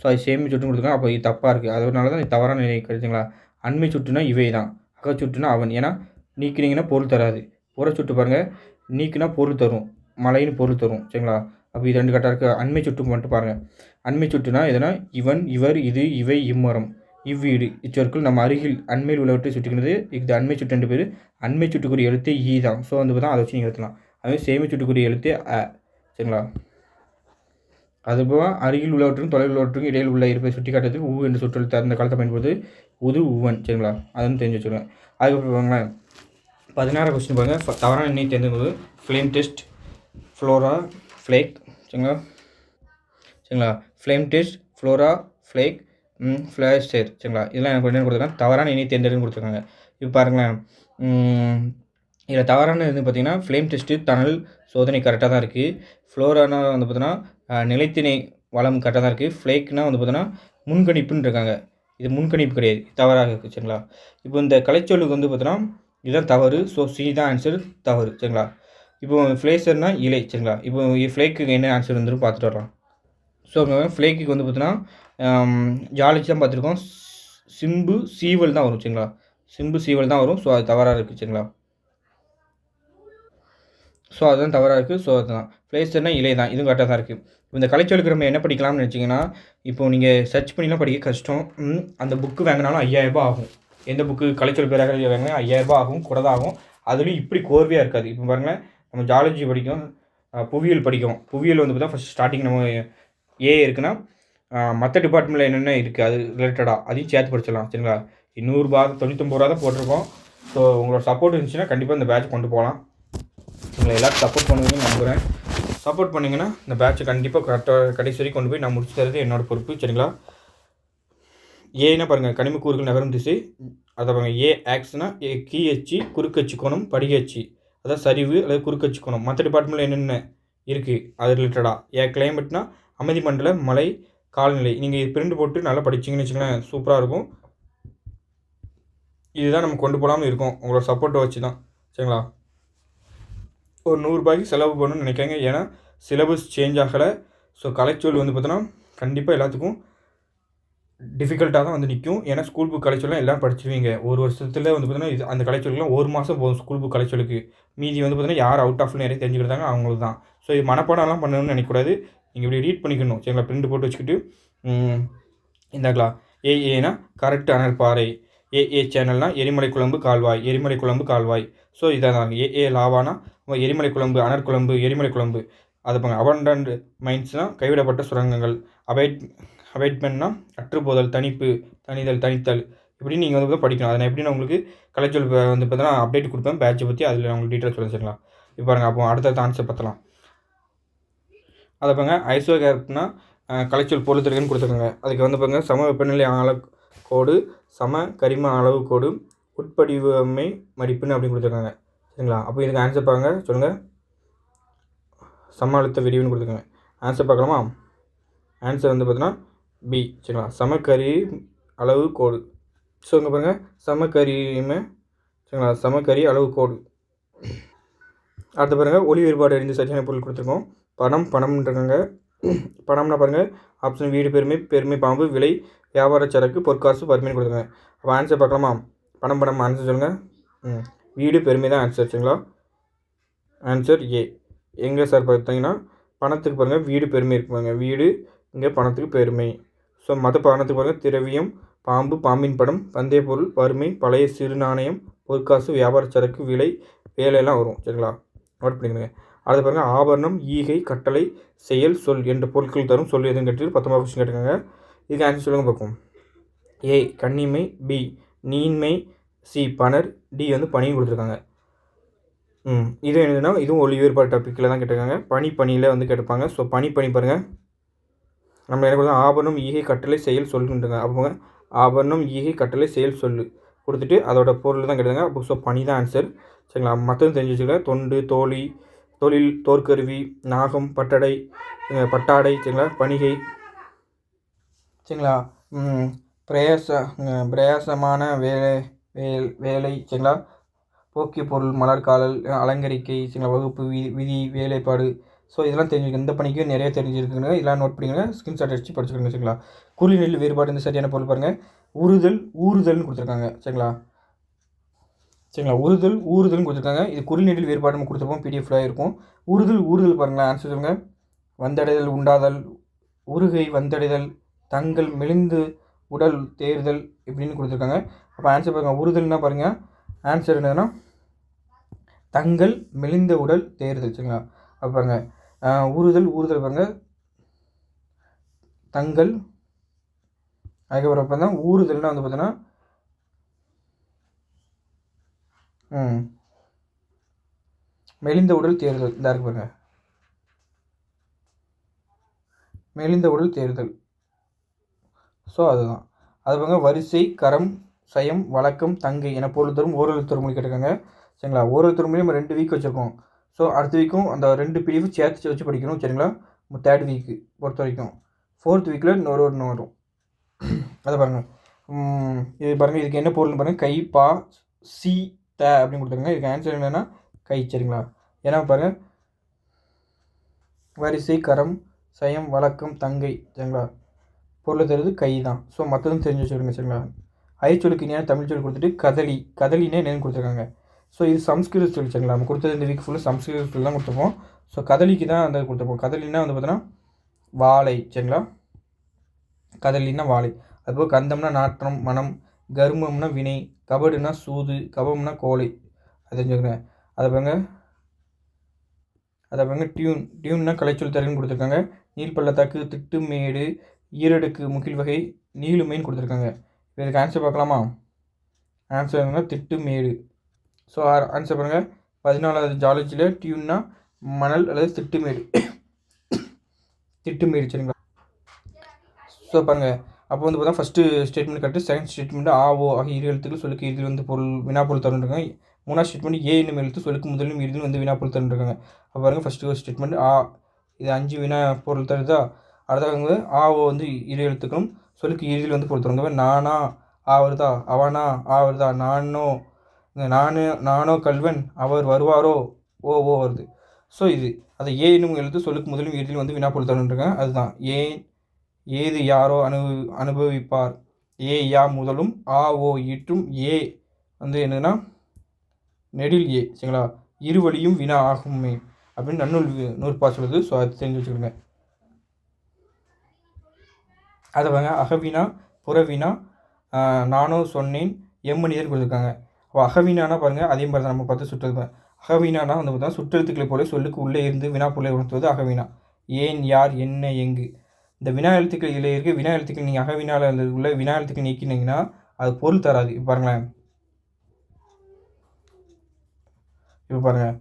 ஸோ அது சேமி சுட்டுன்னு கொடுத்துருக்காங்க. அப்போ இது தப்பாக இருக்குது. அதனால தான் இது தவறான நிலை கருத்துங்களா. அண்மை சுட்டுனா இவை தான். அகச்சுட்டுனா அவன். ஏன்னா நீக்கினீங்கன்னா பொருள் தராது. புறச்சுட்டு பாருங்கள், நீக்கினா பொருள் தரும். மலைன்னு பொருள் தரும். சரிங்களா? அப்போ இது 2 கரெக்டாக இருக்குது. அண்மை சுட்டு மட்டும் பாருங்கள். அண்மை சுட்டுனா எதுனா இவன், இவர், இது, இவை, இம்மரம், இவ்வீடு இச்சொற்கள் நம்ம அருகில் அண்மையில் உள்ளவற்றை சுட்டுக்கிறது. இது அண்மை சுட்டு 2 பேர். அண்மை சுட்டுக்குரிய எழுத்து ஈ தான். ஸோ வந்து பார்த்தா அதை வச்சு நீங்கள் எழுதலாம். அதுவே சேமி சுட்டுக்குரிய எழுத்து அ. சரிங்களா? அதுபோக அருகில் உள்ளவற்றுக்கும் தொலைவில் உள்ளவற்றுக்கும் இடையில் உள்ள இருப்பை சுட்டி காட்டுறதுக்கு ஊ என்று சுற்றெழுத்து அந்த காலத்தை பயன்படுது உது உவன். சரிங்களா? அதுன்னு தெரிஞ்சு வச்சுருங்க. அதுக்கப்புறம் பாருங்களேன் 16 கொஸ்டின் பாருங்கள். தவறான எண்ணெய் தேர்ந்தெடுக்கும்போது ஃப்ளேம் டெஸ்ட், ஃப்ளோரா, ஃப்ளேக். சரிங்களா? சரிங்களா? Flame test, Flora, flake, flasher. சரிங்களா? இதெல்லாம் எனக்கு என்ன கொடுத்துருக்காங்க, தவறான எண்ணெய் தேர்ந்தெடுன்னு கொடுத்துருக்காங்க. இப்போ பாருங்களேன். இதில் தவறான இது பார்த்தீங்கன்னா ஃப்ளேம் டெஸ்ட்டு தணல் சோதனை கரெக்டாக தான் இருக்குது. ஃப்ளோரானா வந்து பார்த்தீங்கன்னா நிலைத்திணை வளம் கரெக்டாக தான் இருக்குது. ஃப்ளேக்னால் வந்து பார்த்தீங்கன்னா முன்கணிப்புன்னு இருக்காங்க. இது முன்கணிப்பு கிடையாது, தவறாக இருக்குது. சரிங்களா? இப்போ இந்த கலைச்சொல்லுக்கு வந்து பார்த்தீங்கன்னா இதுதான் தவறு. ஸோ சி தான் ஆன்சர் தவறு. சரிங்களா? இப்போ ஃப்ளேஷர்னால் இலை. சரிங்களா? இப்போ ஃப்ளேக்குக்கு என்ன ஆன்சர் வந்துடும் பார்த்துட்டு வரலாம். ஸோ ஃப்ளேக்குக்கு வந்து பார்த்தீங்கன்னா ஜாலிச்சு தான் பார்த்துருக்கோம். சிம்பு சீவல் தான் வரும். சரிங்களா? சிம்பு சீவல் தான் வரும். ஸோ அது தவறாக இருக்குது. சரிங்களா? ஸோ அதுதான் தவறாக இருக்குது. ஸோ அதுதான் ஃப்ளேஷர்னா இலை தான். இதுவும் கரெக்டாக தான் இருக்குது. இந்த கலைச்சொல்லுக்கு நம்ம என்ன படிக்கலாம்னு நினச்சிங்கன்னா, இப்போ நீங்கள் சர்ச் பண்ணிலாம் படிக்க கஷ்டம். அந்த புக்கு வாங்கினாலும் 5000 ரூபாய் ஆகும். எந்த புக்கு கலைச்சொல் பேராக வாங்கினா 5000 ரூபாய் ஆகும், கூட தான் ஆகும். அதுலேயும் இப்படி கோர்வையாக இருக்காது. இப்போ பாருங்களேன், நம்ம ஜாலஜி படிக்கும், புவியியல் படிக்கும். புவியியல் வந்து பார்த்தா ஃபஸ்ட் ஸ்டார்டிங் நம்ம ஏ இருக்குன்னா மற்ற டிபார்ட்மெண்ட்டில் என்னென்ன இருக்குது அது ரிலேட்டடாக அதையும் சேர்த்து படிச்சிடலாம். சரிங்களா? 100 ரூபா 99 ரூபா தான் போட்டிருக்கோம். ஸோ உங்களோட சப்போர்ட் இருந்துச்சுன்னா கண்டிப்பாக இந்த பேட்ச் கொண்டு போகலாம். உங்களை எல்லோரும் சப்போர்ட் பண்ணுவீங்கன்னு நம்புகிறேன். சப்போர்ட் பண்ணிங்கன்னா இந்த பேட்சை கண்டிப்பாக கரெக்டாக கடைசி வரைக்கும் கொண்டு போய் நான் முடிச்சு தரது என்னோடய பொறுப்பு. சரிங்களா? ஏன்னா பாருங்கள், கனிம கூறுகள் நகரும் திசை. அதை பாருங்கள், ஏ ஆக்ஸ்னா கீ அச்சு, குறுக்கச்சு கோணம், படிக அச்சு, அதாவது சரிவு அல்லது குறுக்கச்சு கோணம். மற்ற டிபார்ட்மெண்ட்டில் என்னென்ன இருக்குது அது ரிலேட்டடாக. ஏ கிளைமேட்னா அமைதி மண்டல மலை காலநிலை. நீங்கள் பிரிண்ட் போட்டு நல்லா படிச்சிங்கன்னு வச்சுங்களேன், சூப்பராக இருக்கும். இதுதான் நம்ம கொண்டு போகலாமல் இருக்கோம் உங்களோட சப்போர்ட்டை வச்சு தான். சரிங்களா? ஒரு 100 ரூபாய்க்கு செலவு பண்ணணும்னு நினைக்காங்க. ஏன்னா சிலபஸ் சேஞ்ச் ஆகலை. ஸோ கலைச்சொல் வந்து பார்த்தோன்னா கண்டிப்பாக எல்லாத்துக்கும் டிஃபிகல்ட்டாக தான் வந்து நிற்கும். ஏன்னா ஸ்கூல் புக் கலைச்சொல்லாம் எல்லாம் படிச்சிருவீங்க. ஒரு வருஷத்தில் வந்து பார்த்தீங்கன்னா இது அந்த கலைச்சொல்லாம் 1 மாதம் போதும் ஸ்கூல் புக் கலைச்சொலுக்கு. மீதி வந்து பார்த்தீங்கன்னா யார் அவுட் ஆஃப்ல நிறைய தெரிஞ்சுக்கிட்டாங்க அவங்களுக்கு தான். ஸோ இது மனப்பாடம்லாம் பண்ணணும்னு நினைக்கக்கூடாது. நீங்கள் இப்படி ரீட் பண்ணிக்கணும். சரிங்களா? பிரிண்ட் போட்டு வச்சுக்கிட்டு இந்தாங்களா. ஏஏனா கரெக்ட் அனற்பாறை. ஏஏ சேனல்னா எரிமலை குழம்பு கால்வாய். எரிமலை குழம்பு கால்வாய். ஸோ இதான் ஏஏ லாவானா எரிமலை குழம்பு, அனற்குழம்பு, எரிமலை குழம்பு. அது பாருங்க. அபண்டன்ட் மைன்ஸ்னால் கைவிடப்பட்ட சுரங்கங்கள். அவைட்மெண்ட்னா அற்றுப்போதல், தனிப்பு, தனிதல், தனித்தல். இப்படி நீங்கள் வந்து படிக்கணும். அதை நான் எப்படி நான் உங்களுக்கு கலைச்சொல் வந்து பார்த்தீங்கன்னா அப்டேட் கொடுப்பேன் பேட்சை பற்றி. அதில் நான் உங்களுக்கு டீட்டெயில்ஸ் சொல்லிச்சிடலாம். இப்போ பாருங்கள், அப்போ அடுத்த ஆன்சர் பார்த்தலாம். அதை பாருங்க, ஐசோகேப்னா கலைச்சொல் பொருள் தெரியுன்னு கொடுத்துருக்காங்க. அதுக்கு வந்து பாருங்கள், சம வெப்பநிலை அளவுக்கோடு, சம கரிம அளவுக்கோடு, உட்படிவமை மடிப்புன்னு அப்படின்னு கொடுத்துருக்காங்க. சரிங்களா? அப்போ இதுக்கு ஆன்சர் பாருங்கள், சொல்லுங்கள். சம அழுத்த விரிவுன்னு கொடுத்துருக்காங்க. ஆன்சர் பார்க்கலாமா? ஆன்சர் வந்து பார்த்தீங்கன்னா பி. சரிங்களா? சமக்கரி அளவு கோடு. ஸோ இங்கே பாருங்கள், சமக்கரிமை. சரிங்களா? சமக்கரி அளவு கோடு. அடுத்து பாருங்கள், ஒளி வேறுபாடு அறிந்து சரியான பொருள் கொடுத்துருக்கோம். பணம்ன்றிருக்காங்க. பணம்னா பாருங்கள், ஆப்ஷன் வீடு பெருமை, பெருமை பாம்பு, விலை வியாபார சரக்கு, பொற்காசு, வறுமைன்னு கொடுத்துருக்காங்க. அப்போ ஆன்சர் பார்க்கலாமா? பணம் ஆன்சர் சொல்லுங்கள். வீடு பெருமை தான் ஆன்சர். சரிங்களா? Answer A. எங்கே சார் பார்த்தீங்கன்னா பணத்துக்கு பாருங்கள் வீடு பெருமை இருக்குவாங்க, வீடு இங்கே பணத்துக்கு பெருமை. ஸோ மற்ற பணத்துக்கு பாருங்கள் திரவியம், பாம்பு, பாம்பின் படம், பந்தய பொருள், வறுமை, பழைய சிறு நாணயம், பொற்காசு, வியாபார சரக்கு, விலை, வேலையெல்லாம் வரும். சரிங்களா, நோட் பண்ணிக்கணுங்க. அடுத்து பாருங்கள் ஆபரணம், ஈகை, கட்டளை, செயல், சொல் என்ற பொருட்கள் தரும் சொல் எதுன்னு கேட்டு 19 கொஸ்டின் கேட்டுருக்காங்க. இதுக்கு ஆன்சர் சொல்லுங்கள் பார்ப்போம். ஏ கன்னிமை, பி நீண்மை, சி பணர், டி வந்து பனின்னு கொடுத்துருக்காங்க. இது என்னதுன்னா இதுவும் ஒளி வேறுபாடு டாப்பிக்கில் தான் கேட்டிருக்காங்க. பனியில் வந்து கேட்டிருப்பாங்க. ஸோ பனி பாருங்கள், நம்ம என்ன கொடுத்தோம், ஆபரணம், ஈகை, கட்டளை, செயல், சொல்லுன்றாங்க. அப்போ ஆபரணம், ஈகை, கட்டளை, செயல், சொல்லு கொடுத்துட்டு அதோட பொருள் தான் கேட்டாங்க. அப்போ ஸோ பனி தான் ஆன்சர். சரிங்களா, மற்றதும் தெரிஞ்சு வச்சுக்கலாம். தொண்டு, தோழி, தொழில், தோற்கருவி, நாகம், பட்டாடை, சரிங்களா, பணிகை, சரிங்களா, பிரயாசமான வேலை, சரிங்களா, போக்கிய பொருள், மலர்காலல், அலங்கரிக்கை, சரிங்களா, வகுப்பு, விதி, வேலைப்பாடு. ஸோ இதெல்லாம் தெரிஞ்சுக்கணும். இந்த பணிக்கும் நிறைய தெரிஞ்சிருக்குங்க. இதெல்லாம் நோட் பண்ணிக்கோங்க, ஸ்கிரீன்ஷாட் அடிச்சு படிச்சுக்கோங்க. சரிங்களா, குறி நெல் வேறுபாடு இந்த சரியான பொருள் பாருங்கள். ஊறுதல்னு கொடுத்துருக்காங்க. சரிங்களா, ஊறுதல்னு கொடுத்துருக்காங்க. இது குறி நெல் வேறுபாடு நம்ம கொடுத்துருப்போம், பிடிஎஃப்ல இருக்கும். ஊறுதல் பாருங்களேன், ஆன்சர் சொல்லுங்கள். வந்தடைதல், உண்டாதல், உருகை, வந்தடைதல், தங்கள், மெலிந்து, உடல், தேர்தல் இப்படின்னு கொடுத்துருக்காங்க. அப்போ ஆன்சர் பாருங்கள். ஊறுதல்னா பாருங்கள், ஆன்சர் என்னதுன்னா தங்கள், மெலிந்த உடல், தேர்தல். சரிங்களா, அப்போ பாருங்கள் ஊறுதல் பாருங்கள் தங்கள். அதுக்கப்புறம் பார்த்தா ஊறுதல்னா வந்து பார்த்தீங்கன்னா மெலிந்த உடல், தேர்தல். இந்த இருக்கு பாருங்க, மெலிந்த உடல், தேர்தல். ஸோ அதுதான் அது பாருங்க. வரிசை, கரம், சயம், வழக்கம், தங்கை என பொருள் தரும் ஓரெழுத்து தொடர்மொழி கேட்டிருக்காங்க. சரிங்களா, ஓரெழுத்து தொடர்மொழி நம்ம 2 வீக் வச்சுருக்கோம். ஸோ அடுத்த வீக்கும் அந்த 2 பிடிஎஃப் சேர்த்து வச்சு படிக்கணும். சரிங்களா, 3rd வீக்கு பொறுத்த வரைக்கும். 4th வீக்கில் இன்னொரு வரும். அதை பாருங்கள். இது பாருங்கள், இதுக்கு என்ன பொருள்னு பாருங்கள். கை, பா, சி, த அப்படின்னு கொடுத்துருங்க. இதுக்கு ஆன்சர் என்னென்னா கை. சரிங்களா, ஏன்னா பாருங்கள் வரிசை, கரம், சயம், வழக்கம், தங்கை. சரிங்களா, பொருளை தருது கை தான். ஸோ மற்றதும் தெரிஞ்சு வச்சுருங்க. சரிங்களா, ஐச்சொலுக்கு இனியான தமிழ் சொல் கொடுத்துட்டு கதலினே என்னென்னு கொடுத்துருக்காங்க. ஸோ இது சம்ஸ்கிருத சொல். சரிங்களா, நம்ம கொடுத்தது இந்த வீக் ஃபுல்லாக சம்ஸ்கிருத சொல் தான் கொடுத்துருப்போம். ஸோ கதலிக்கு தான் அந்த கொடுத்துருப்போம். கதலினா வந்து பார்த்தோன்னா வாழை. சரிங்களா, கதலினா வாழை. அதுபோல் கந்தம்னா நாற்றம், மனம், கருமம்னா வினை, கபடுனா சூது, கபம்னா கோலை. அது தெரிஞ்சுக்கிறேன். அதை பாருங்க டியூன்னா கலைச்சொல் தருன்னு கொடுத்துருக்காங்க. நீல் பள்ளத்தாக்கு, திட்டு, மேடு, ஈரடுக்கு, முகில் வகை, நீளுமைன்னு கொடுத்துருக்காங்க. இதுக்கு ஆன்சர் பார்க்கலாமா? ஆன்சர் என்னன்னா திட்டு, மேடு. ஸோ ஆன்சர் பாருங்கள். 14வது ஜாலஜியில் டியூன்னா மணல் அல்லது திட்டுமேடு. சரிங்களா. ஸோ பாருங்கள், அப்போ வந்து பார்த்தா first statement correct. Second statement ஆ ஓ ஆகிய இரு எழுத்துக்கள் சொல்லுக்கு இறுதியில் வந்து வினாப்பொருள் தருன்ருக்காங்க. 3வது ஸ்டேட்மெண்ட் ஏ என்னும் எழுத்து சொல்லுக்கு முதலிலும் இறுதியும் வந்து வினாப்பொருள் தருன்ருக்காங்க. அப்போ பாருங்கள், ஃபஸ்ட்டு ஸ்டேட்மெண்ட் ஆ, இது 5 வினாப்பொருள் தருதா. அடுத்தவங்க ஆ ஓ வந்து இரு எழுத்துக்களும் சொல்லுக்கு இறுதியில் வந்து பொருள் தருங்க. நானா ஆ வருதா, அவனா ஆ வருதா, நானோ கல்வன், அவர் வருவாரோ ஓ வருது. ஸோ இது அதை ஏ என்னும் எழுத்து சொல்லுக்கு முதலும் இறுதியில் வந்து வினாப்பொருள் தருன்ருக்காங்க. அதுதான் ஏது யாரோ அனுபவிப்பார். ஏ யா முதலும் ஆ ஓ ஈற்றும் ஏ வந்து என்னதுன்னா நெடில் ஏ. சரிங்களா, இருவழியும் வினா ஆகுமே அப்படின்னு நூற்பா சொல்லுது. ஸோ அது தெரிஞ்சு வச்சுக்கோங்க. அதை வாங்க அகவினா, புறவினா, நானோ சொன்னேன், எம்மனிதர் கொடுத்துருக்காங்க. அப்போ அகவினானா பாருங்கள், அதே மாதிரி தான் நம்ம பார்த்து சுற்று. அகவினானா வந்து பார்த்தா சுற்றெழுத்துக்களை போல சொல்லுக்கு உள்ளே இருந்து வினாப்பொருளை உணர்த்துவது அகவினா. ஏன், யார், என்ன, எங்கு. இந்த வினா எழுத்துக்கள் இதில் இருக்குது. வினா எழுத்துக்கள் நீங்கள் அகவினாவில் உள்ள வினா எழுத்துக்கள் நீக்கினீங்கன்னா அது பொருள் தராது. இப்போ பாருங்களேன், இப்போ பாருங்கள்,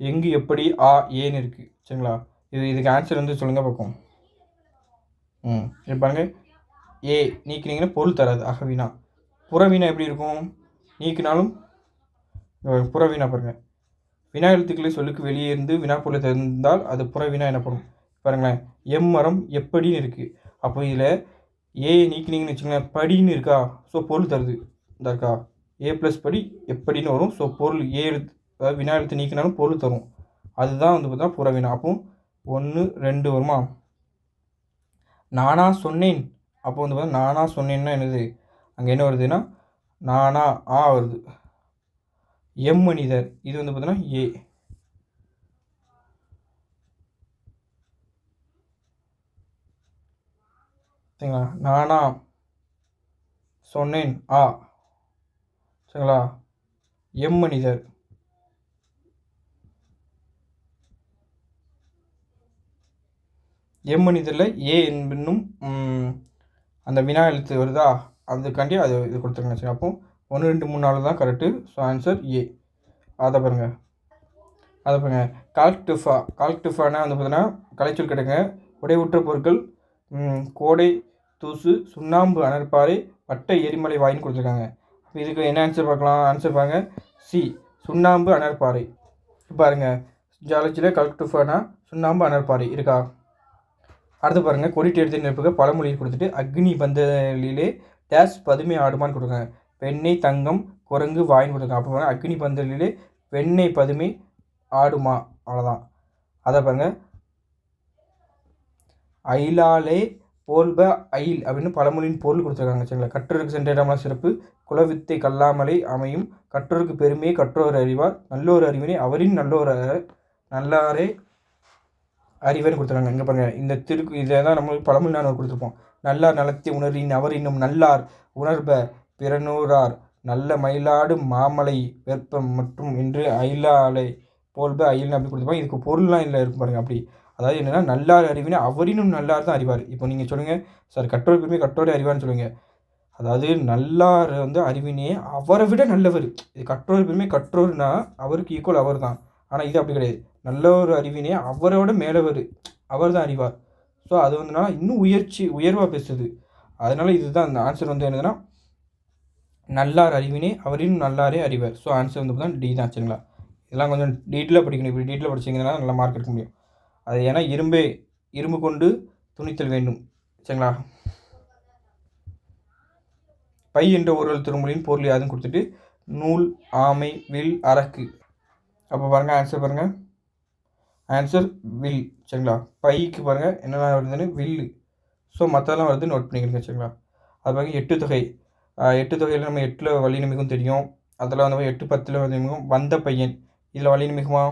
எங்கு, எப்படி, ஆ, ஏன்னு இருக்குது. சரிங்களா, இதுக்கு ஆன்சர் வந்து சொல்லுங்கள் பார்ப்போம். இப்போ பாருங்கள், ஏ நீக்கினீங்கன்னா பொருள் தராது அகவினா. புறவினா எப்படி இருக்கும், நீக்கினாலும் புறவினா பாருங்கள், வினா எழுத்துக்களை சொல்லுக்கு வெளியே இருந்து வினாப்பொருளை தந்தால் அது புறவினா எனப்படும். பாருங்களேன், எம்மரம் எப்படின்னு இருக்குது. அப்போ இதில் ஏ நீக்கினீங்கன்னு வச்சுக்கோங்களேன், படின்னு இருக்கா. ஸோ பொருள் தருது இந்த இருக்கா, ஏ ப்ளஸ் படி எப்படின்னு வரும். ஸோ பொருள் ஏ எழுத்து, அதாவது வினா எழுத்து நீக்கினாலும் பொருள் தரும். அதுதான் வந்து பார்த்தா புறவினா. அப்போ 1 2 வருமா. நானா சொன்னேன், அப்போ வந்து பார்த்தா நானா சொன்னேன்னா என்னது, அங்கே என்ன வருதுன்னா நானா ஆ வருது. மனிதர், இது வந்து பார்த்தீங்கன்னா ஏ. சரிங்களா? நானா சொன்னேன் சரிங்களா? எம்மனிதர் எம்மனிதரில் ஏ என்னும் அந்த வினா எழுத்து வருதா, அதுக்காண்டி அது இது கொடுத்துருங்க. சரி, அப்போ 1, 2, 3, 4 தான் கரெக்டு. So answer A. அதை பாருங்கள். கால்க்டிஃபானா வந்து பார்த்தீங்கன்னா கலைச்சொல் கிடைக்குங்க. உடைவுற்ற பொருட்கள், கோடை தூசு, சுண்ணாம்பு அனற்பாறை, வட்ட எரிமலை வாயின்னு கொடுத்துருக்காங்க. இப்போ இதுக்கு என்ன ஆன்சர் பார்க்கலாம்? ஆன்சர் பாருங்க, சி, சுண்ணாம்பு அனற்பாறை. பாருங்கள், ஜாலஜியில் கால்க்டிஃபானா சுண்ணாம்பு அனற்பாறை இருக்கா? அடுத்து பாருங்கள், கொடிட்டு எடுத்து நிற்புக பழமொழியில் கொடுத்துட்டு அக்னி பந்தலிலே டேஸ் பதுமை ஆடுமான்னு கொடுக்குறாங்க. வெண்ணெய் தங்கம் குரங்கு வாயின்னு கொடுத்துருக்காங்க. அப்போ பாருங்கள், அக்னி பந்தலிலே வெண்ணெய் பதுமை ஆடுமா, அவ்வளோதான். அதை பாருங்கள், அயிலாலே போல்ப அயில் அப்படின்னு பழமொழியின் பொருள் கொடுத்துருக்காங்க. சரிங்களா? கற்றோருக்கு சென்ற இடமெல்லாம் சிறப்பு, குலவித்தை கல்லாமலை அமையும், கற்றோருக்கு பெருமையை கற்றோர் அறிவார், நல்லோர் அறிவினை அவரின் நல்லாரே அறிவர்னு கொடுத்துருக்காங்க. இங்கே பாருங்கள், இந்த இதை தான் நம்மளுக்கு பழமொழி நான் கொடுத்துருப்போம். நல்லார் நலத்தை உணரின் அவர் இன்னும் நல்லார் உணர்ப பிறனூரார் நல்ல மயிலாடு மாமலை வெப்பம் மற்றும் என்று அயிலாலை போல்ப அயில்னு அப்படி கொடுத்துருப்பாங்க. இதுக்கு பொருள்லாம் இல்லை இருக்கும் பாருங்கள். அப்படி அதாவது என்னென்னா, நல்லார் அறிவினை அவரினும் நல்லார் தான் அறிவார். இப்போ நீங்கள் சொல்லுங்கள் சார், கற்றோர் பெருமை கற்றோரை அறிவார்னு சொல்லுங்கள். அதாவது நல்லார் வந்து அறிவினே அவரை விட நல்லவர். இது கற்றோர் பெருமை கற்றோர்னா அவருக்கு ஈக்குவல் அவர் தான். ஆனால் இது அப்படி கிடையாது. நல்ல ஒரு அறிவினே அவரோட மேலவர், அவர் தான் அறிவார். ஸோ அது வந்துன்னா இன்னும் உயர்வாக பேசுது. அதனால் இதுதான் அந்த ஆன்சர் வந்து என்னதுன்னா, நல்லார் அறிவினே அவரின் நல்லாரே அறிவார். ஸோ ஆன்சர் வந்து பார்த்தா டி தான். சரிங்களா? இதெல்லாம் கொஞ்சம் டீட்டெயிலாக படிக்கணும். இப்படி டீட்டெயிலாக படிச்சிங்கன்னா நல்ல மார்க் எடுக்க முடியும். அது ஏன்னா இரும்பு கொண்டு துணித்தல் வேண்டும். சரிங்களா? பை என்ற ஒரு திருமொழியின் பொருள் யாதுன்னு கொடுத்துட்டு நூல், ஆமை, வில், அரக்கு. அப்போ பாருங்கள், ஆன்சர் பாருங்கள். Answer will. சரிங்களா? பைக்கு பாருங்கள் என்னென்ன வருதுன்னு வில்லு. ஸோ மற்றதெல்லாம் வருது, நோட் பண்ணிக்கிறீங்க. சரிங்களா? அது பாருங்கள், 8 தொகை. 8 தொகையில் நம்ம 8ல் வழி நிமிகம் தெரியும். அதில் வந்து 8, 10 வழி நிமிகம். வந்த பையன் இதில் வழி நிமிகமா?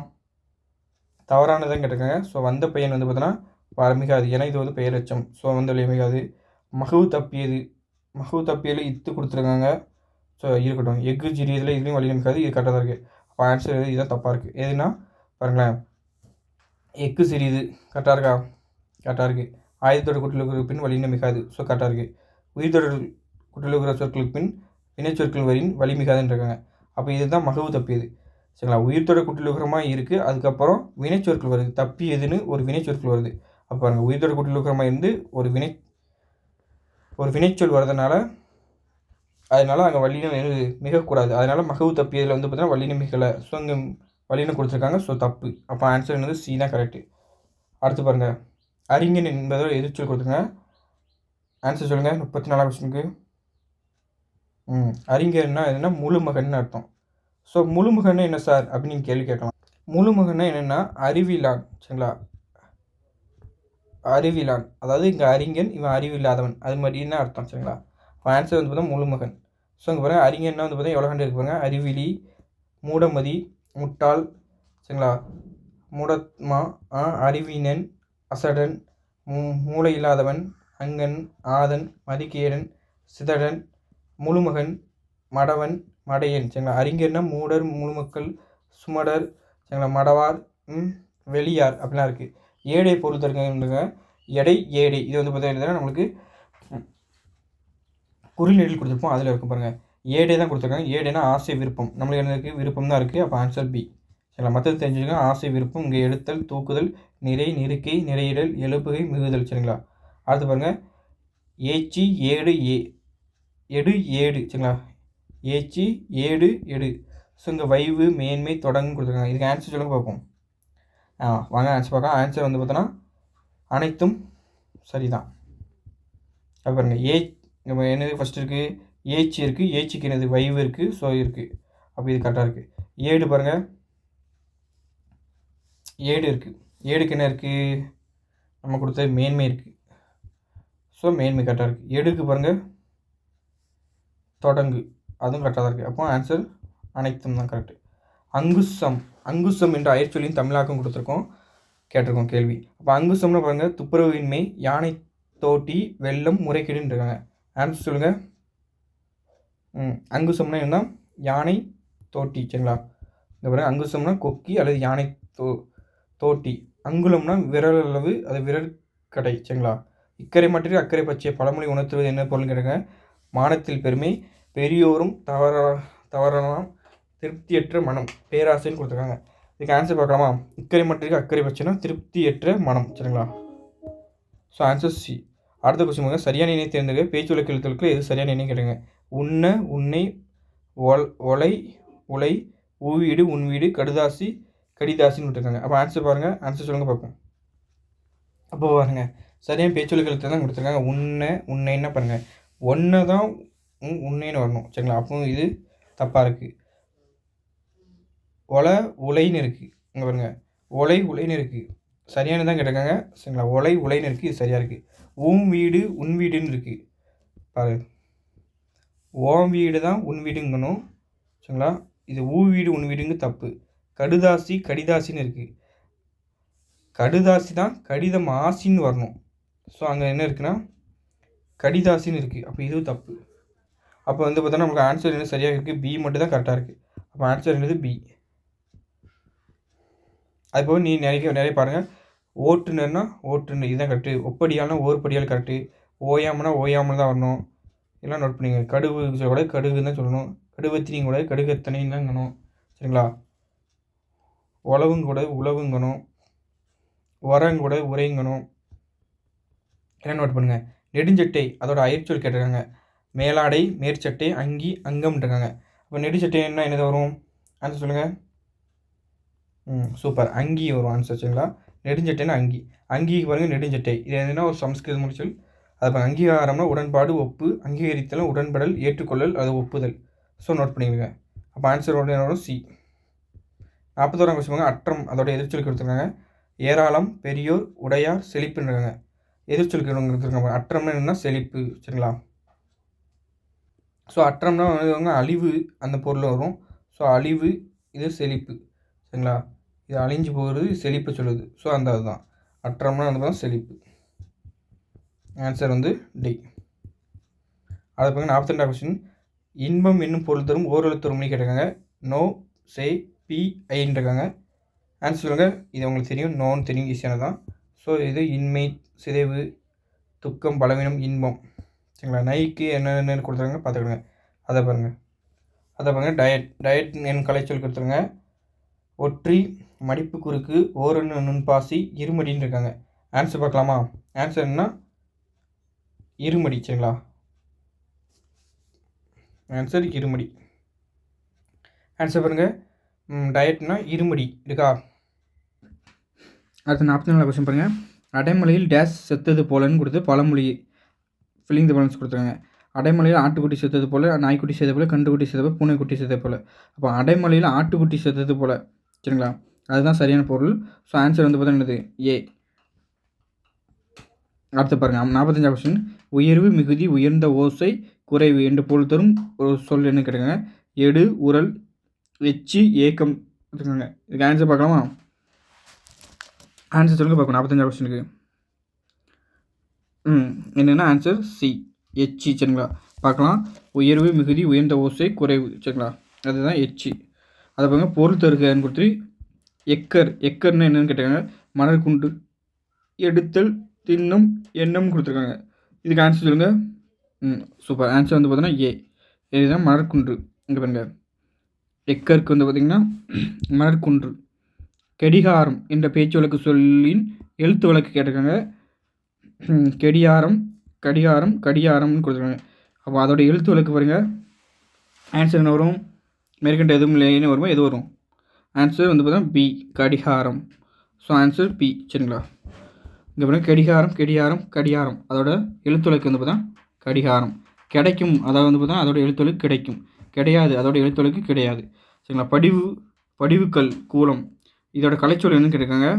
தவறானதான் கேட்டிருக்காங்க. ஸோ வந்த பையன் வந்து பார்த்தோன்னா வரமிகாது, ஏன்னா இது வந்து பெயரச்சம். ஸோ வந்து வழிமிகாது. மகவு தப்பியது இத்து கொடுத்துருக்காங்க. ஸோ இருக்கட்டும். எஃகு ஜிரியதில் இதுலேயும் வழி நிமிக்காது, இது கரெக்டாக தான் இருக்குது. அப்போ ஆன்சர் இதுதான் தப்பாக இருக்குது. எதுனா பாருங்களேன், எக்கு சிறிது கரெக்டாக இருக்கா? கரெக்டாக இருக்குது. ஆயுதத்தோட கூட்டலுக்கு பின் வழி மிகாது. ஸோ கரெக்டாக இருக்குது. உயிர்த்தொடர் கூட்டலுகிற சொற்களுக்கு பின் வினைச்சொற்கள் வரின் வழி மிகாதுன்னு இருக்காங்க. அப்போ இதுதான் மகவு தப்பியது. சரிங்களா? உயிர்த்தொடர் கூட்டலுகரமாக இருக்குது, அதுக்கப்புறம் வினைச்சொற்கள் வருது. தப்பியதுன்னு ஒரு வினைச்சொற்கள் வருது. அப்போ பாருங்கள், உயிர்த்தொடர் கூட்டலுகரமாக இருந்து ஒரு வினைச்சொல் வர்றதுனால அதனால் அங்கே வல்லினம் மிகக்கூடாது. அதனால் மகவு தப்பியதில் வந்து பார்த்தீங்கன்னா வல்லினம் மிகலை. ஸோ அங்கே வல்லினம் கொடுத்துருக்காங்க. ஸோ தப்பு. அப்போ ஆன்சர் என்னது சி தான் கரெக்டு. அடுத்து பாருங்கள், அறிஞன் என்பதோட எதிர்ச்சொல் கொடுத்துருங்க. ஆன்சர் சொல்லுங்கள். 34 கொஸ்டினுக்கு. அறிஞர்னா எதுனா முழுமகன் அர்த்தம். ஸோ முழுமகன் என்ன சார் அப்படின்னு நீங்கள் கேள்வி கேட்கலாம். முழுமகன்னா என்னென்னா அறிவிலான். சரிங்களா? அறிவிலான், அதாவது இங்கே அறிஞன், இவன் அறிவில்லாதவன், அது மாதிரி என்ன அர்த்தம். சரிங்களா? இப்போ ஆன்சர் வந்து பார்த்தா முழுமகன். ஸோ இங்கே பாருங்கள், அறிஞன்னா வந்து பார்த்தா எவ்வளோ கண்டு இருக்கு பாருங்கள். அறிவிலி, மூடமதி, முட்டாள். சரிங்களா? மூடத்மா, அறிவினன், அசடன், மூளை இல்லாதவன், அங்கன், ஆதன், மதிகேடன், சிதடன், முழுமகன், மடவன், மடையன். சரிங்களா? அறிஞர்னா மூடர், முழுமக்கள், சுமடர், சரிங்களா, மடவார், வெளியார் அப்படிலாம் இருக்குது. ஏடை பொருள் தருங்க. எடை, ஏடை இது வந்து பார்த்தீங்கன்னா நம்மளுக்கு குறிநெடில் கொடுத்துருப்போம், அதில் இருக்கும் பாருங்கள். ஏடை தான் கொடுத்துருக்காங்க. ஏடைனா ஆசை, விருப்பம். நம்மளுக்கு என்ன இருக்குது? விருப்பம் தான் இருக்குது. அப்போ ஆன்சர் பி. சரிங்களா? மற்றது தெரிஞ்சுக்கோங்க. ஆசை, விருப்பம், இங்கே எடுத்தல், தூக்குதல், நிறை, நெருக்கை, நிறையிடல், எழுப்புகை, மிகுதல். சரிங்களா? அடுத்து பாருங்கள், ஏச்சி, ஏடு, எடு, ஏடு. சரிங்களா? ஏச்சி, ஏடு, எடு. ஸோ இங்கே வைவு, மேன்மை, தொடங்கு கொடுத்துருக்காங்க. இதுக்கு ஆன்சர் சொல்லுங்க பார்ப்போம். வாங்க ஆன்சர் பார்க்கலாம். ஆன்சர் வந்து பார்த்தோன்னா அனைத்தும் சரிதான். அது பாருங்கள், நம்ம என்னது ஃபஸ்ட்டு இருக்குது? ஏச்சி இருக்குது. ஏச்சிக்கு என்னது? வைவு இருக்குது. ஸோ இருக்குது. அப்போ இது கரெக்டாக இருக்குது. ஏடு பாருங்கள், ஏடு இருக்குது. ஏடுக்கு என்ன இருக்குது? நம்ம கொடுத்த மேன்மை இருக்குது. ஸோ மேன்மை கரெக்டாக இருக்குது. எடுக்கு பாருங்கள், தொடங்கு, அதுவும் கரெக்டாக தான் இருக்குது. அப்போ ஆன்சர் அனைத்தும் தான் கரெக்டு. அங்குசம் என்ற அயற்சொல்லின் தமிழாக்கம் கேட்டிருக்கோம் கேள்வி. அப்போ அங்குசம்னு பாருங்கள், துப்புரவின்மை, யானை தோட்டி, வெள்ளம், முறைகேடுன்னு இருக்காங்க. ஆன்சர் சொல்லுங்கள். அங்குசம்னா என்ன? யானை, தோட்டி. சரிங்களா? இந்த பாருங்க, அங்குசம்னா கொக்கி அல்லது யானை தோட்டி. அங்குலம்னா விரல் அளவு, அது விரற்கடை. சரிங்களா? இக்கரை மட்டில் அக்கறை பச்சை பழமொழி உணர்த்துவது என்ன பொருள்னு கேட்டாங்க. மானத்தில் பெருமை, பெரியோரும் தவறலாம், திருப்தியற்ற மனம், பேராசைன்னு கொடுத்துருக்காங்க. இதுக்கு ஆன்சர் பார்க்கலாமா? இக்கரை மட்டிற்கு அக்கறை பச்சைனா திருப்தியற்ற மனம். சரிங்களா? So answer C. அடுத்த கொஸ்டின் பாருங்க. சரியான இணை தேர்ந்தெடுக்க. பேச்சு வழக்கு எழுத்துக்கள் எது சரியான இணை கேட்டுங்க. உன்ன, உன்னை, ஒலை, உலை, ஊவீடு, உன் வீடு, கடுதாசி, கடிதாசின்னு விட்டுருக்காங்க. அப்போ ஆன்சர் பாருங்கள். ஆன்சர் சொல்லுங்கள் பார்ப்போம். அப்போ பாருங்கள், சரியான பேச்சு வழக்கு எழுத்து தான் கொடுத்துருக்காங்க. உன்னைன்னா பாருங்கள், ஒன்றை தான் உன்னைன்னு வரணும். சரிங்களா? அப்போ இது தப்பாக இருக்குது. உலைன்னு இருக்குது. இங்கே பாருங்கள், உலைன்னு இருக்குது. சரியானு தான் கேட்டிருக்காங்க. சரிங்களா? உலைன்னு இருக்குது. இது சரியாக இருக்குது. வீடு உன் வீடுன்னு இருக்குது. பாரு, ஓம் வீடு தான் உன் வீடுங்கணும். சரிங்களா? இது வீடு உன் வீடுங்க தப்பு. கடிதாசின்னு இருக்குது. கடுதாசி தான் கடிதம் ஆசின்னு வரணும். ஸோ அங்கே என்ன இருக்குன்னா கடிதாசின்னு இருக்குது. அப்போ இதுவும் தப்பு. அப்போ பார்த்தோன்னா நமக்கு ஆன்சர் என்ன சரியாக இருக்குது? பி மட்டும் தான் கரெக்டாக இருக்குது. அப்போ ஆன்சர் என்னது? பி. அதுபோக நீ நிறைய பாருங்கள். ஓட்டுநர்னா ஓட்டுநர், இதுதான் கரெக்டு. ஒப்படியால்னா ஓர்படியால் கரெக்டு. ஓயாமல் தான் வரணும். எல்லாம் நோட் பண்ணிங்க. கடுகு சொல்லக்கூடாது, கடுகுன்னு தான் சொல்லணும். கடுவத்தினியும் கூடாது, கடுகத்தனையும் தாங்கணும். சரிங்களா? உழவுங்கூடாது, உழவுங்கணும். உரங்கூடாது, உரைங்கணும். என்ன நோட் பண்ணுங்கள். நெடுஞ்சட்டை அதோட அயற்சொல் கேட்டிருக்காங்க. மேலாடை, மேற்சட்டை, அங்கி, அங்கம்ன்றிருக்காங்க. அப்போ நெடுஞ்சட்டைன்னா என்னது வரும்? ஆன்சர் சொல்லுங்கள். சூப்பர், அங்கி வரும் ஆன்சர். சரிங்களா? நெடுஞ்சட்டைன்னா அங்கி. அங்கிக்கு பாருங்கள், நெடுஞ்சட்டை. இது எதுனா ஒரு சம்ஸ்கிருத முடிச்சல். அது அங்கீகாரம்னா உடன்பாடு, ஒப்பு. அங்கீகரித்தல், உடன்படல், ஏற்றுக்கொள்ளல், அது ஒப்புதல். ஸோ நோட் பண்ணிக்கோங்க. அப்போ ஆன்சர் வரும் சி. 41ஆம் கொஸ்டின் அற்றம் அதோட எதிர்ச்சொல் கொடுத்துருக்காங்க. ஏராளம், பெரியோர், உடையார், செழிப்புன்னு இருக்காங்க. எதிர்ச்சொல் கொடுத்துருக்காங்க. அற்றம்னா என்னன்னா செழிப்பு. சரிங்களா? ஸோ அற்றம்னா அழிவு அந்த பொருள் வரும். ஸோ அழிவு, இது செழிப்பு. சரிங்களா? இது அழிஞ்சு போகிறது, செழிப்பு சொல்லுது. ஸோ அந்த அதுதான் அற்றம்னா பார்த்தா செழிப்பு. Answer D. அதை பார்க்க 42ஆம் கொஸ்டின். இன்பம் என்னும் பொருள் தரும் ஓரெழுத்து ஒரு மணி கேட்டிருக்காங்க. நோ, சே, பி, ஐன்னு இருக்காங்க. ஆன்சர் சொல்லுங்கள். இது உங்களுக்கு தெரியும், நோன்னு தெரியும், ஈஸியானதான். ஸோ இது இன்மை, சிதைவு, துக்கம், பலவீனம், இன்பம். சரிங்களா? நைக்கு என்னென்னு கொடுத்துருக்காங்க பார்த்துக்கிடுங்க. அதை பாருங்கள். டயட் என் கலைச்சொல் கொடுத்துருங்க. ஒற்றி, மடிப்பு, குறுக்கு, ஓரன்னு, நுண்பாசி, இருமடின்னு இருக்காங்க. ஆன்சர் பார்க்கலாமா? ஆன்சர் என்ன? இருமடி. சரிங்களா? ஆன்சர் இருமடி. ஆன்சர் பாருங்கள். டயட்னா இருமடி இருக்கா? அடுத்து 44 கொஸ்டின் பாருங்கள். அடைமலையில் டேஸ் செத்தது போலன்னு கொடுத்து பழமொழி ஃபில்லிங் தி பேலன்ஸ் கொடுத்துருக்காங்க. அடைமலையில் ஆட்டுக்குட்டி செத்தது போல், நாய்க்குட்டி செத்தது போல், கண்டுக்குட்டி செத்தது போல், பூனைக்குட்டி செத்தது போல். அப்போ அடைமலையில் ஆட்டுக்குட்டி செத்தது போல். சரிங்களா? அதுதான் சரியான பொருள். ஸோ ஆன்சர் பார்த்தா என்னது? ஏ. அடுத்து பாருங்கள். 45ஆம் கொஸ்டின். உயர்வு, மிகுதி, உயர்ந்த, ஓசை, குறைவு என்று பொருள் தரும் ஒரு சொல் என்ன கேட்டுக்காங்க. எடு, உரல், எச்சி, ஏக்கம் இருக்காங்க. இதுக்கு ஆன்சர் பார்க்கலாமா? ஆன்சர் சொல்லுங்கள் பார்க்கணும். 45ஆம் கொஸ்டினுக்கு என்னென்னா ஆன்சர் சி, எச்சி. சரிங்களா? பார்க்கலாம். உயர்வு, மிகுதி, உயர்ந்த, ஓசை, குறைவு. சரிங்களா? அதுதான் எச்சி. அதை பாருங்க. பொருள் தருகன்னு கொடுத்து எக்கர்னு என்னென்னு கேட்டாங்க. மணற்குண்டு, எடுத்தல், தின்னம், எண்ணம் கொடுத்துருக்காங்க. இதுக்கு ஆன்சர் சொல்லுங்கள். சூப்பர். ஆன்சர் பார்த்தோன்னா ஏ. இதுதான் மணற்குன்று. இங்கே பாருங்கள். எக்கருக்கு பார்த்திங்கன்னா மணற்குன்று. கடிகாரம் என்ற பேச்சு வழக்கு சொல்லின் எழுத்து வழக்கு கேட்டிருக்காங்க. கடிகாரம்னு கொடுத்துருக்காங்க. அப்போ அதோட எழுத்து வழக்கு பாருங்கள். ஆன்சர் என்ன வரும்? மேற்கண்ட எதுவும் இல்லைன்னு வருமா? எது வரும்? ஆன்சர் பார்த்தா பி, கடிகாரம். So answer B. சரிங்களா? இங்கே பாருங்கள். கடிகாரம் அதோட எழுத்துவழக்கு பார்த்தா கடிகாரம். கிடைக்கும் அதாவது பார்த்தா அதோட எழுத்துவழக்கு கிடைக்கும். கிடையாது அதோட எழுத்துவழக்கு கிடையாது. சரிங்களா? படிவுக்கல், கூலம். இதோட கலைச்சொல் என்னன்னு கேட்டிருக்காங்க.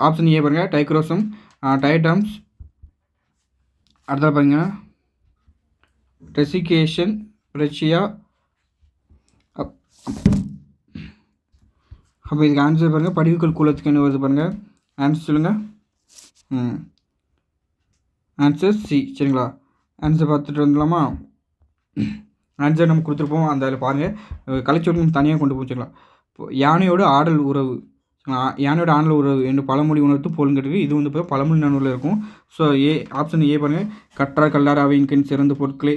ஆப்ஷன் ஏ பாருங்கள். டைக்ரோசம், டயடாம்ஸ். அடுத்தது பாருங்கன்னா ரெசிகேஷன், ரெச்சியா. அப்போ இதுக்கு ஆன்சர் பாருங்கள். படிவுக்கல் கூலத்துக்கு என்ன வருது பாருங்கள். ஆன்சர் சொல்லுங்கள். Answer C. சரிங்களா? ஆன்சர் பார்த்துட்டு வந்துடலாமா? ஆன்சர் நம்ம கொடுத்துருப்போம். அந்த அதில் பாருங்கள், கலைச்சொற்கள் தனியாக கொண்டு போச்சுக்கலாம். இப்போ யானையோட ஆடல் உறவு, யானையோட ஆடல் உறவு என்று பழமொழி உணர்த்து பொருள்கிறது. இது வந்து இப்போ பழமொழி நூலில் இருக்கும். ஸோ ஆப்ஷன் ஏ பாருங்கள், கற்றார் கல்லார் அவையின்கண் சிறந்த பொருட்களை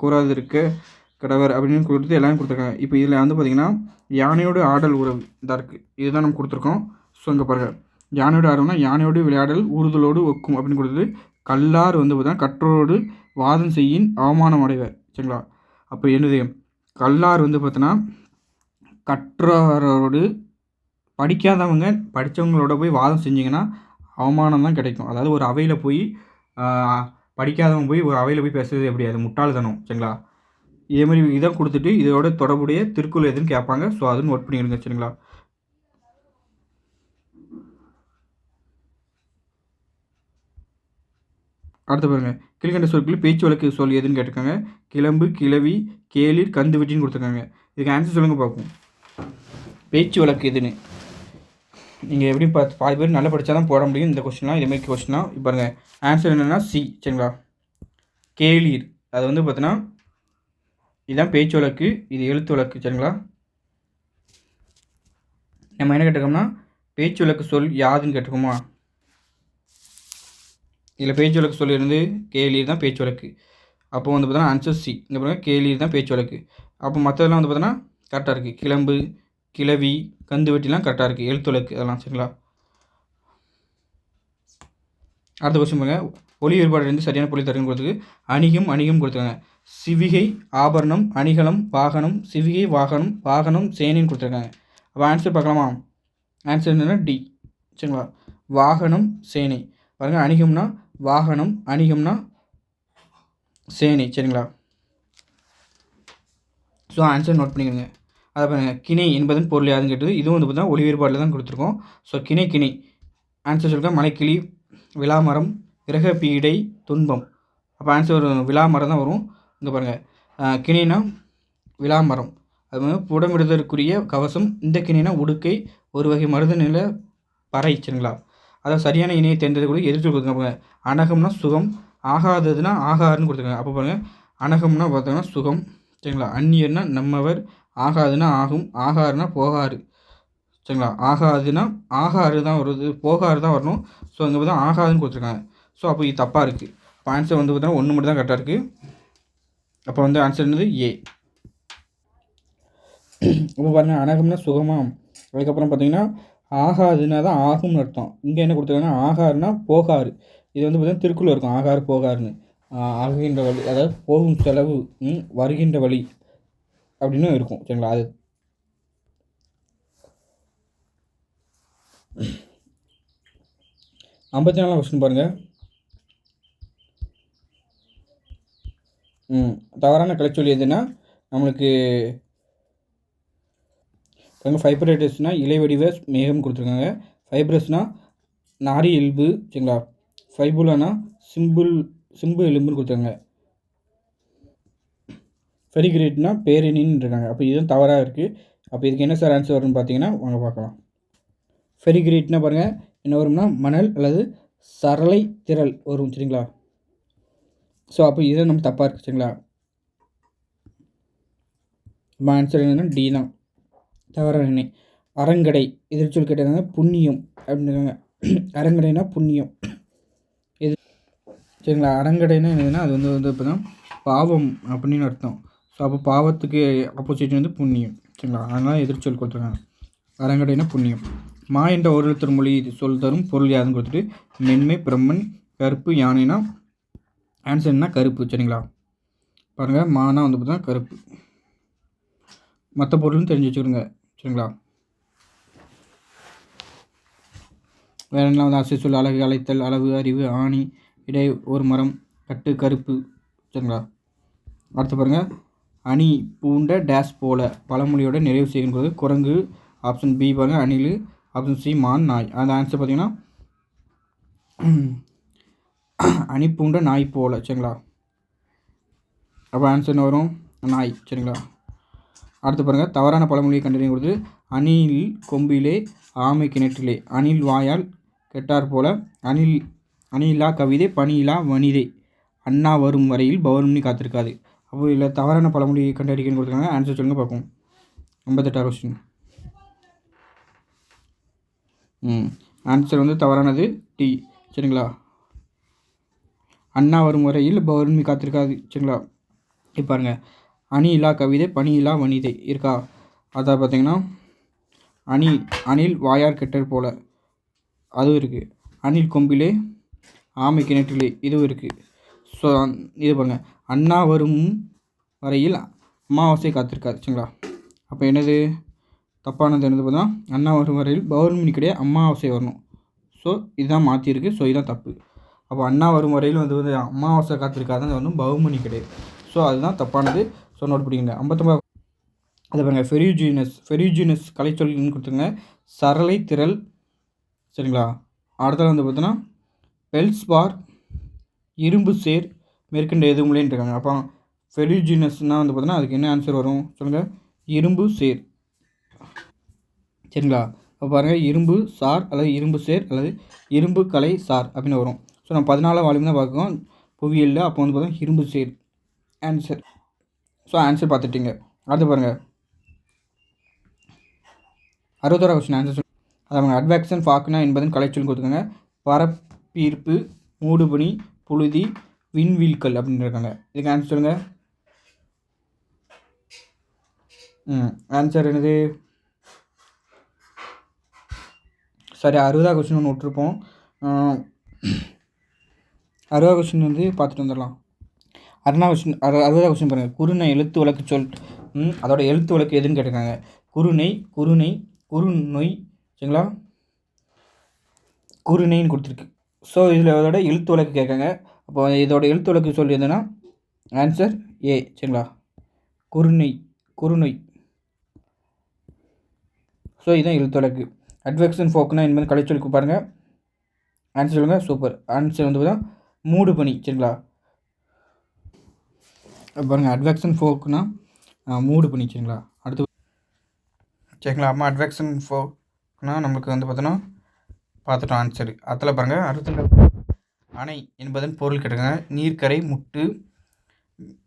கூறாதிருக்க கடவர் அப்படின்னு கொடுத்து எல்லாமே கொடுத்துருக்காங்க. இப்போ இதில் வந்து பார்த்திங்கன்னா யானையோட ஆடல் உறவு இதாக இருக்குது. இதுதான் நம்ம கொடுத்துருக்கோம். ஸோ இங்கே பாருங்கள், யானையோட ஆடல்னா யானையோடு விளையாடல் ஊறுதலோடு ஒக்கும் அப்படின்னு கொடுத்தது. கல்லார் வந்து பார்த்தீங்கன்னா கற்றோடு வாதம் செய்யின் அவமானம் அடைவர். சரிங்களா? அப்போ என்னது, கல்லார் வந்து பார்த்தோன்னா கற்றாரோடு படிக்காதவங்க படித்தவங்களோட போய் வாதம் செஞ்சிங்கன்னா அவமானம் தான் கிடைக்கும். அதாவது ஒரு அவையில் போய் படிக்காதவங்க போய் ஒரு அவையில் போய் பேசுறது எப்படி, அது முட்டாள்தனம். சரிங்களா? இதே மாதிரி இதை கொடுத்துட்டு இதோட தொடர்புடைய திருக்குறள் எதுன்னு கேட்பாங்க. ஸோ அது நோட் பண்ணிடுங்க. சரிங்களா? அடுத்து பாருங்கள், கீழ்கண்ட சொற்கள் பேச்சு வழக்கு சொல் எதுன்னு கேட்டிருக்காங்க. கிளம்பு, கிளவி, கேளிர், கந்து வெட்டின்னு கொடுத்துருக்காங்க. இதுக்கு ஆன்சர் சொல்லுங்கள் பார்ப்போம். பேச்சு வழக்கு எதுன்னு நீங்கள் எப்படி பாதி பேர் நல்லா படித்தா தான் போட முடியும் இந்த கொஸ்டின்லாம். இதேமாதிரி கொஸ்டின்லாம் இப்போ பாருங்கள், ஆன்சர் என்னென்னா சி. சரிங்களா? கேளிர் அது வந்து பார்த்தீங்கன்னா இதுதான் பேச்சு வழக்கு, இது எழுத்து வழக்கு. சரிங்களா? நம்ம என்ன கேட்டிருக்கோம்னா பேச்சு வழக்கு சொல் யாதுன்னு கேட்டிருக்கோமா? இதில் பேச்சு வழக்கு சொல் இருந்து கேளிர் தான் பேச்சு வழக்கு. அப்போ வந்து பார்த்தோன்னா ஆன்சர் சி. இங்கே பாருங்கள், கேளிர் தான் பேச்சு வழக்கு. அப்போ மற்றதெல்லாம் வந்து பார்த்தோன்னா கரெக்டாக இருக்குது. கிளம்பு, கிளவி, கந்து வெட்டிலாம் கரெக்டாக இருக்குது, எழுத்து வழக்கு அதெல்லாம். சரிங்களா? அடுத்த கொஸ்டின் பாருங்கள், ஒளி வேறுபாடு சரியான பொருள் தருன்னு கொடுத்துருக்கு. அணிகம், அணிகம் கொடுத்துருக்காங்க. சிவிகை, ஆபரணம், அணிகலம், வாகனம், சிவிகை, வாகனம், வாகனம், சேனைன்னு கொடுத்துருக்காங்க. அப்போ ஆன்சர் பார்க்கலாமா? ஆன்சர் என்னென்னா டி. சரிங்களா? வாகனம், சேனை. பாருங்கள், அணிகம்னா வாகனம், அணிகம்னா சேனை. சரிங்களா? ஸோ ஆன்சர் நோட் பண்ணிக்கோங்க. அதை பாருங்கள், கிணை என்பதன் பொருள் யாருன்னு கேட்டது. இதுவும் வந்து பார்த்தீங்கன்னா ஒளி வேறுபாடில் தான் கொடுத்துருக்கோம். ஸோ கிணை, கிணை ஆன்சர் சொல்லுங்கள். மலைக்கிளி, விளாமரம், கிரக பீடை, துன்பம். அப்போ ஆன்சர் விளாமரம் தான் வரும். இங்கே பாருங்கள், கிணைனா விளாமரம், அது வந்து புடமிடுதற்குரிய கவசம். இந்த கிணைனா உடுக்கை, ஒரு வகை மருத நில பறை. சரிங்களா? அதாவது சரியான இணையை தேர்ந்தது கூட எதிர்த்து கொடுத்துருக்காங்க. அனகம்னா சுகம், ஆகாததுன்னா ஆகாருன்னு கொடுத்துருக்காங்க. அப்போ பாருங்கள், அனகம்னா பார்த்தோங்கன்னா சுகம். சரிங்களா? அந்நியர்னா நம்மவர், ஆகாதுன்னா ஆகும், ஆகாருன்னா போகாரு. சரிங்களா? ஆகாதுன்னா ஆகாரு தான் வருது, போகாரு தான் வரணும். ஸோ அங்கே பார்த்தா ஆகாதுன்னு கொடுத்துருக்காங்க. ஸோ அப்போ இது தப்பாக இருக்குது. இப்போ ஆன்சர் வந்து பார்த்தீங்கன்னா 1 மட்டும் தான் கரெக்டாக இருக்குது. அப்போ வந்து ஆன்சர் என்னது ஏ. இப்போ பாருங்கள், அனகம்னா சுகமாக, அதுக்கப்புறம் பார்த்தீங்கன்னா ஆகாதுன்னா தான் ஆகும்னு அர்த்தம். இங்கே என்ன கொடுத்துருக்காங்கன்னா ஆகாருன்னா போகாரு. இது வந்து பார்த்தீங்கன்னா திருக்குறள் இருக்கும், ஆகாரு போகாருன்னு. ஆகுகின்ற வழி, அதாவது போகும் செலவு, வருகின்ற வழி அப்படின்னு இருக்கும். சரிங்களா? அது 54 கொஸ்டின் பாருங்கள். தவறான கலைச்சொல்லி எதுனா நம்மளுக்கு பாருங்கள், ஃபைப்ரேட்டஸ்னால் இலை வடிவ மேகம் கொடுத்துருக்காங்க. ஃபைப்ரஸ்னால் நாரி எலும்பு. சரிங்களா? ஃபைபுலானா சிம்பு எலும்புன்னு கொடுத்துருக்காங்க. ஃபெரிகிரேட்னா பேரணின்னு இருக்காங்க. அப்போ இதுவும் தவறாக இருக்குது. அப்போ இதுக்கு என்ன சார் ஆன்சர் வரும்னு பார்த்தீங்கன்னா வாங்க பார்க்கலாம். ஃபெரிகிரேட்னா பாருங்கள் என்ன வரும்னா மணல் அல்லது சரளை திரள் வரும். சரிங்களா? ஸோ அப்போ இதை நம்ம தப்பாக இருக்குது. சரிங்களா? நம்ம ஆன்சர் என்னென்னா டி தான், தவறான இணை. அரங்கடை எதிர்ச்சொல் கேட்டாங்க, புண்ணியம் அப்படின்னுருக்காங்க. அரங்கடைனா புண்ணியம் இது. சரிங்களா? அரங்கடைனா என்னதுன்னா அது வந்து இப்போ தான் பாவம் அப்படின்னு அர்த்தம். ஸோ அப்போ பாவத்துக்கு ஆப்போசிட் வந்து புண்ணியம். சரிங்களா? அதனால் எதிர்ச்சொல் கொடுத்துருக்காங்க. அரங்கடைனா புண்ணியம். மா என்ற ஒரு எழுத்தர் மொழி சொல் தரும் பொருள் யாருன்னு கொடுத்துட்டு மென்மை, பிரம்மன், கருப்பு, யானைனா ஆன்சர் என்ன கருப்பு. சரிங்களா? பாருங்கள், மானா வந்து பார்த்தா கருப்பு. மற்ற பொருள்னு தெரிஞ்சு வச்சுக்கிடுங்க. சரிங்களா? வேறு என்ன வந்து அசை சொல், அழகு, அழைத்தல், அளவு, அறிவு, ஆணி, இடை, ஒரு மரம், கட்டு, கருப்பு. சரிங்களா? அடுத்து பாருங்கள், அணி பூண்ட டேஷ் போல பழமொழியோட நிறைவு செய்யும்போது குரங்கு. ஆப்ஷன் பி பாருங்கள் அணில், ஆப்ஷன் சி மான், நாய். அந்த ஆன்சர் பார்த்தீங்கன்னா அணி பூண்ட நாய் போல. சரிங்களா? அப்போ ஆன்சர் என்ன வரும்? நாய். சரிங்களா? அடுத்து பாருங்கள், தவறான பழமொழியை கண்டறியும் பொழுது அணில் கொம்பிலே, ஆமை கிணற்றிலே. அணில் வாயால், கெட்டார் போல அணியிலா கவிதை பணியிலா வனிதை அண்ணா வரும் வரையில் பௌர்ணமி காத்திருக்காது. அப்போ இதில் தவறான பழமொழி கண்டறிக்கன்னு கொடுத்துருக்காங்க. ஆன்சர் சொல்லுங்கள் பார்ப்போம். 58 கொஸ்டின். ஆன்சர் வந்து தவறானது டி. சரிங்களா, அண்ணா வரும் வரையில் பௌர்ணமி காத்திருக்காது. சரிங்களா, இப்போ பாருங்கள், அணியிலா கவிதை பணியிலா வனிதை இருக்கா? அதான் பார்த்தீங்கன்னா அணில் வாயார் கெட்டர் போல அதுவும் இருக்குது. அணில் கொம்பிலே ஆமை கிணற்றிலே இதுவும் இருக்குது. ஸோ இது பாருங்கள், அண்ணா வரும் வரையில் அமாவாசை காத்திருக்காது. சரிங்களா, அப்போ என்னது தப்பானது? என்னது பார்த்தா அண்ணா வரும் வரையில் பௌர்ணமி கிடையாது, அமாவாசை வரணும். ஸோ இதுதான் மாற்றிருக்கு. ஸோ இதுதான் தப்பு. அப்போ அண்ணா வரும் வரையில் வந்து அமாவாசை காத்திருக்காது, அது வந்து பௌர்ணமி கிடையாது. ஸோ அதுதான் தப்பானது. ஸோ நோட் பண்ணிக்கங்க. 59 அதை பாருங்கள், ஃபெரிஜினஸ் கலைச்சொல்னு கொடுத்துருங்க. சரளை திரள். சரிங்களா, அடுத்தது வந்து பார்த்தோன்னா பெல்ஸ்பார் இரும்பு சேர் மேற்கண்ட எதுவும் இல்லைன்னு இருக்காங்க. அப்போ ஃபெரிஜினஸ்னால் வந்து பார்த்தோன்னா அதுக்கு என்ன ஆன்சர் வரும் சொல்லுங்கள்? இரும்பு சேர். சரிங்களா, அப்போ பாருங்கள், இரும்பு சார் அல்லது இரும்பு சேர் அல்லது இரும்பு கலை சார் அப்படின்னு வரும். ஸோ நம்ம 14 வால்யூம் தான் பார்க்கோம் புவியியலில். அப்போ வந்து பார்த்தோன்னா இரும்பு சேர் ஆன்சர். ஸோ ஆன்சர் பார்த்துட்டிங்க. அடுத்து பாருங்கள், 61 கொஸ்டின் ஆன்சர் சொல்லி அதாவது அட்வாக்சன் ஃபாக்னா என்பதன் கலைச்சொல் கொடுத்துருக்காங்க. பரப்பீர்ப்பு, மூடுபனி, புழுதி, விண்வீழ்கள் அப்படின்னு இருக்காங்க. இதுக்கு ஆன்சர் சொல்லுங்கள். ஆன்சர் என்னது? சரி, 60 கொஸ்டின் ஒன்று விட்டுருப்போம். 60 கொஸ்டின் வந்து பார்த்துட்டு வந்துடலாம். 60 கொஸ்டின் பாருங்கள். குறுநை எழுத்து வழக்கு சொல். அதோட எழுத்து வழக்கு எதுன்னு கேட்டிருக்காங்க. குறுநொய். சரிங்களா, குறுநைன்னு கொடுத்துருக்கு. ஸோ இதில் அதோட எழுத்து வழக்கு கேட்காங்க. அப்போ இதோட எழுத்து வழக்கு சொல்லி எதுனா ஆன்சர் ஏ. சரிங்களா, குறுநொய். ஸோ இதுதான் எழுத்து வழக்கு. அட்வெக்ஷன் ஃபோக்னா என்பது கலைச்சொலுக்கு பாருங்கள். ஆன்சர் சொல்லுங்கள். சூப்பர். ஆன்சர் வந்து பார்த்தா மூடுபனி. சரிங்களா, பாருங்கள், அட்வெக்ஷன் ஃபோக்னா மூடுபனி. சரிங்களா, அடுத்து சரிங்களா, அம்மா அட்வெக்ஷன் ஃபோக்னா நம்மளுக்கு வந்து பார்த்தோன்னா பார்த்துட்டோம் ஆன்சர். அதில் பாருங்கள், 62 அணை என்பதன் பொருள் கேட்டுருங்க. நீர்க்கரை, முட்டு,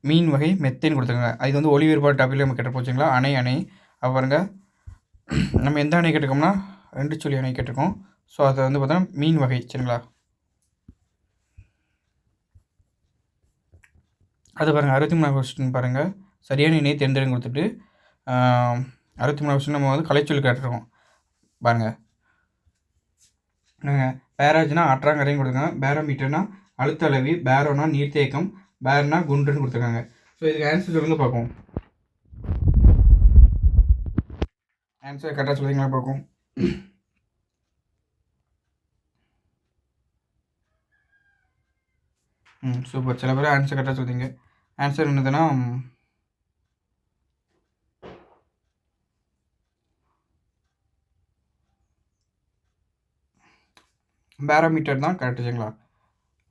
மீன் வகை, மெத்தைன்னு கொடுத்துருக்காங்க. இது வந்து ஒளி வேறுபாடு டாப்பிக்கில் நம்ம கேட்டு போச்சுங்களா. அணை. அப்போ பாருங்கள், நம்ம எந்த அணை கேட்டிருக்கோம்னா 2 சொல்லி அணை கேட்டிருக்கோம். ஸோ அதை வந்து பார்த்தோன்னா மீன் வகை. சரிங்களா, அது பாருங்கள் 63 கொஸ்டின் பாருங்கள். சரியான இணையை தேர்ந்தெடுங்க கொடுத்துட்டு 63 கொஸ்டின் நம்ம வந்து கலைச்சொல் கேட்டிருக்கோம். பாருங்கள், பேராஜ்னா ஆற்றாங்கரைன்னு கொடுத்துருக்காங்க. பேரோமீட்டர்னா அழுத்த அளவி, பேரோனா நீர்த்தேக்கம், பேர்னா குண்டுன்னு கொடுத்துருக்காங்க. ஸோ இதுக்கு ஆன்சர் சொல்லுங்க பார்ப்போம். ஆன்சர் கரெக்டாக சொல்லுங்களா பார்ப்போம். சூப்பர். சில பேர் ஆன்சர் கரெக்டாக சொல்லுங்க. ஆன்சர் என்னதுன்னா பேரோமீட்டர் தான் கரெக்டு. சரிங்களா,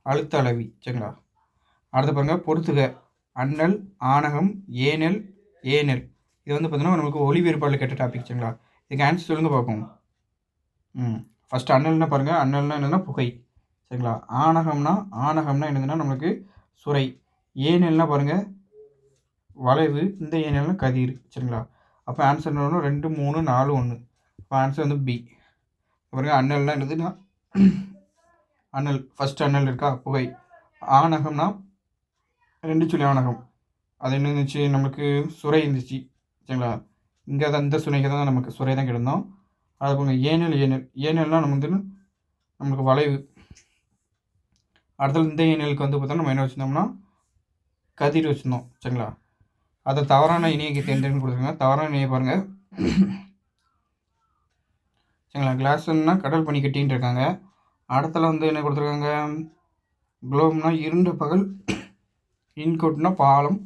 அழுத்த அளவி. சரிங்களா, அடுத்து பாருங்கள், பொறுத்துக. அண்ணல், ஆணகம், ஏனல். இது வந்து பார்த்தீங்கன்னா நம்மளுக்கு ஒளி வேறுபாடில் கேட்ட டாபிக். சரிங்களா, இதுக்கு ஆன்சர் சொல்லுங்கள் பார்ப்போம். ஃபஸ்ட்டு அண்ணல்னா பாருங்கள், அண்ணல்னா என்னதுன்னா புகை. சரிங்களா, ஆணகம்னா என்னதுன்னா நம்மளுக்கு சுரை. ஏனல்னா பாருங்கள் வளைவு. இந்த ஏனல்னா கதிர். சரிங்களா, அப்போ ஆன்சர் என்ன வரும்? 2, 3, 4, 1. இப்போ ஆன்சர் வந்து பி. பாருங்கள், அண்ணல்னா என்னதுன்னா அண்ணல். ஃபஸ்ட்டு அண்ணல் இருக்கா, புகை. ஆணகம்னா 2 சொல்லி ஆணகம். அது என்ன இருந்துச்சு நம்மளுக்கு? சுரை இருந்துச்சு. சரிங்களா, இங்கே தான் இந்த சுனைக்கு தான் நமக்கு சுரை தான் கிடந்தோம். அது போங்க ஏனல்னால் நம்ம வந்து நம்மளுக்கு வளைவு. அடுத்தது இந்த ஏனலுக்கு வந்து பார்த்தோன்னா நம்ம என்ன வச்சுருந்தோம்னா கதிர் வச்சுருந்தோம். சரிங்களா, அதை தவறான இணையை தேர்ந்தெடுத்து கொடுத்துருங்க. தவறான இணையை பாருங்கள். சரிங்களா, கிளாஸ்ன்னா கடல் பனி கட்டின்னு இருக்காங்க. அடுத்தல வந்து என்ன கொடுத்துருக்காங்க? குளோப்னா இருண்ட பகல், இன்கோட்னா பாலம்.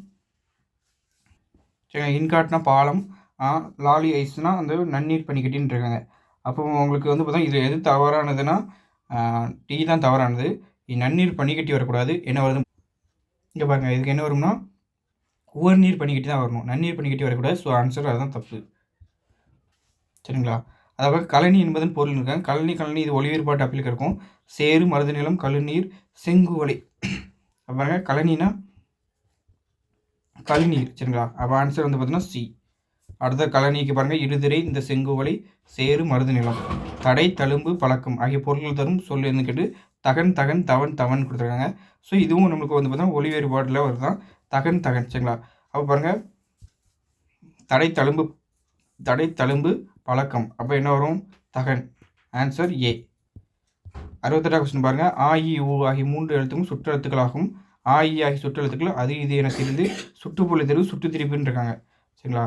சரிங்களா, இன்காட்னா பாலம், லாலி ஐஸ்னால் அந்த நன்னீர் பனி கட்டின்னு இருக்காங்க. அப்போ உங்களுக்கு வந்து பார்த்தா இது எது தவறானதுன்னா டீ தான் தவறானது. நன்னீர் பனிக்கட்டி வரக்கூடாது. என்ன வருது இங்கே பாருங்கள், இதுக்கு என்ன வரும்னா உவர்நீர் பனிக்கட்டி தான் வரணும், நன்னீர் பனிக்கட்டி வரக்கூடாது. ஸோ ஆன்சர் அதுதான் தப்பு. சரிங்களா, அதாவது கழனி என்பதன் பொருள் இருக்காங்க. கழனி இது ஒளி வேறுபாட்டு அப்பில் இருக்கும். சேறு, மருதநிலம், கழுநீர், செங்குவளை. பாருங்க கழனினா கழுநீர் சரிங்களா. அப்போ ஆன்சர் வந்து பார்த்தீங்கன்னா சி. அடுத்த கழனிக்கு பாருங்கள் இடுதிரை, இந்த செங்குவளை, சேறு, மருதநிலம், தடை, தழும்பு, பழக்கம் ஆகிய பொருட்கள் தரும் சொல் என்று கேட்டு தகன், தகன், தவன், தவன் கொடுத்துருக்காங்க. ஸோ இதுவும் நம்மளுக்கு வந்து பார்த்தீங்கன்னா ஒளி வேறுபாட்டில் வருதான். தகன், தகன் சரிங்களா. அப்போ பாருங்கள் தடை, தழும்பு, பழக்கம். அப்போ என்ன வரும்? தகன். Answer A. 68வது கொஸ்டின் பாருங்கள். ஆ, இ, ஊ ஆகிய 3 எழுத்துக்கும் சுற்றெழுத்துக்களாகும். ஆ, இ ஆகிய சுற்றெழுத்துக்கள் அது இது என திரிந்து சுட்டுப்புள்ளி தெரிவு சுட்டு திரிப்புன்னு இருக்காங்க சரிங்களா.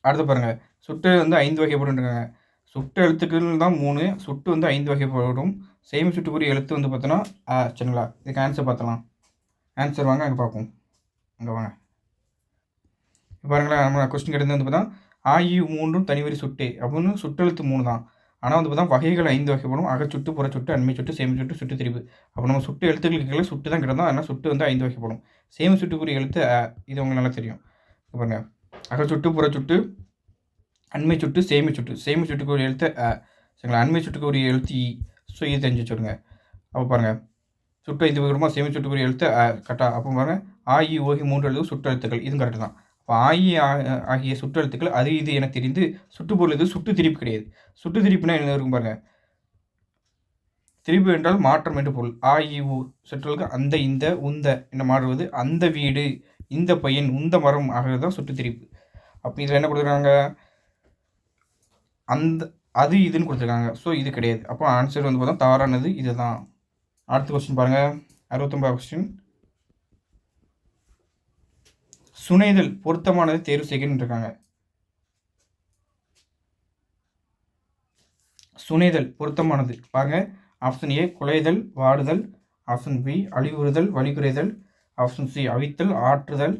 அடுத்து பாருங்கள் சுட்டு வந்து 5 வகைப்படும் இருக்காங்க. சுட்டு எழுத்துக்கள் தான் 3, சுட்டு வந்து 5 வகைப்படும். சேமி சுட்டுக்குரிய எழுத்து வந்து பார்த்தோன்னா சரிங்களா. இதுக்கு ஆன்சர் பார்த்தலாம். ஆன்சர் வாங்க அங்கே பார்ப்போம். அங்கே வாங்க பாருங்களேன். நம்ம கொஸ்டின் கிடையாது வந்து பார்த்தா ஆயு 3ம் தனிவரி சுட்டே அப்படின்னு சுட்டெழுத்து 3 தான். ஆனால் வந்து பார்த்தா வகைகள் 5 வகைப்படும். அகச்சுட்டு, புறச்சுட்டு, அண்மை சுட்டு, சேமி சுட்டு, சுட்டு திரிவு. அப்போ நம்ம சுட்டு எழுத்துக்களுக்கு சுட்டு தான் கிடந்தோம். அதனால் சுட்டு வந்து 5 வகைப்படும். சேமி சுட்டுக்குரிய எழுத்து இது உங்களுக்கு நல்லா தெரியும். பாருங்க அகச்சுட்டு, புறச்சுட்டு, அண்மை சுட்டு, சேமி சுட்டு. சேமி சுட்டுக்குரிய எழுத்து சரிங்களா. அண்மை சுட்டுக்குரிய எழுத்து இ. ஸோ இது தெரிஞ்சு வச்சுடுங்க. அப்போ பாருங்கள் சுட்டு 5 வகைப்படுமா, சேமி சுட்டுக்குரிய எழுத்து கரெக்டாக. அப்போ பாருங்கள் ஆயி ஓகி 3 எழுத்து சுட்டெழுத்துக்கள் இதுவும் கரெக்டு தான். ஆயி ஆகிய சுற்றெழுத்துக்கள் அது இது என தெரிந்து சுட்டுப்பொருள் இது சுட்டு திரிப்பு கிடையாது. சுட்டு திரிப்புனா என்ன இருக்கும் பாருங்க. திரிப்பு என்றால் மாற்றம் என்று பொருள். ஆயி ஊ சுற்றலுக்கு அந்த இந்த உந்த என்ன மாறுவது, அந்த வீடு, இந்த பையன், உந்த மரம் ஆகிறது தான் சுட்டு திரிப்பு. அப்போ இதில் என்ன கொடுத்துருக்காங்க, அந்த அது இதுன்னு கொடுத்துருக்காங்க. ஸோ இது கிடையாது. அப்போ ஆன்சர் வந்து பார்த்தா தவறானது இதுதான். அடுத்த கொஸ்டின் பாருங்கள். 69வது கொஸ்டின். சுனைதல் பொருத்தமானது தேர்வு செய்கின்னு இருக்காங்க. சுனைதல் பொருத்தமானது பாருங்க. ஆப்ஷன் ஏ குலைதல், வாடுதல். ஆப்ஷன் பி அழிவுறுதல், வழிகுறைதல். ஆப்ஷன் சி அவித்தல், ஆற்றுதல்.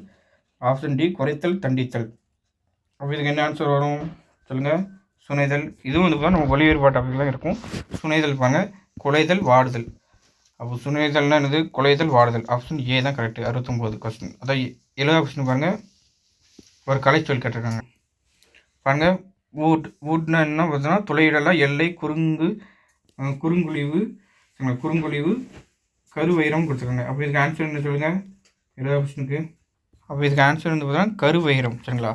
ஆப்ஷன் டி குறைத்தல், தண்டித்தல். அப்போ இதுக்கு என்ன ஆன்சர் வரும் சொல்லுங்கள். சுனைதல் இதுவும் வந்து நம்ம ஒளி வேறுபாட்டு அப்படிலாம் இருக்கும். சுனைதல் பாருங்க குலைதல், வாடுதல். அப்போ சுனைதல்னா என்னது, குலைதல், வாடுதல். ஆப்ஷன் ஏ தான் கரெக்டு. 69 கொஸ்டின். அதான் 70 கொஸ்டின் பாருங்கள். ஒரு கலைச்சொல் கேட்டிருக்காங்க பாருங்கள். வூட்னா என்ன பார்த்தீங்கன்னா துளையிடலாம், எல்லை, குறுங்குழிவு, கருவைரம் கொடுத்துருக்காங்க. அப்போ இதுக்கு ஆன்சர் என்ன சொல்லுங்கள் 70 கொஸ்டினுக்கு. அப்போ இதுக்கு ஆன்சர் வந்து பார்த்தீங்கன்னா கருவைரம் சரிங்களா.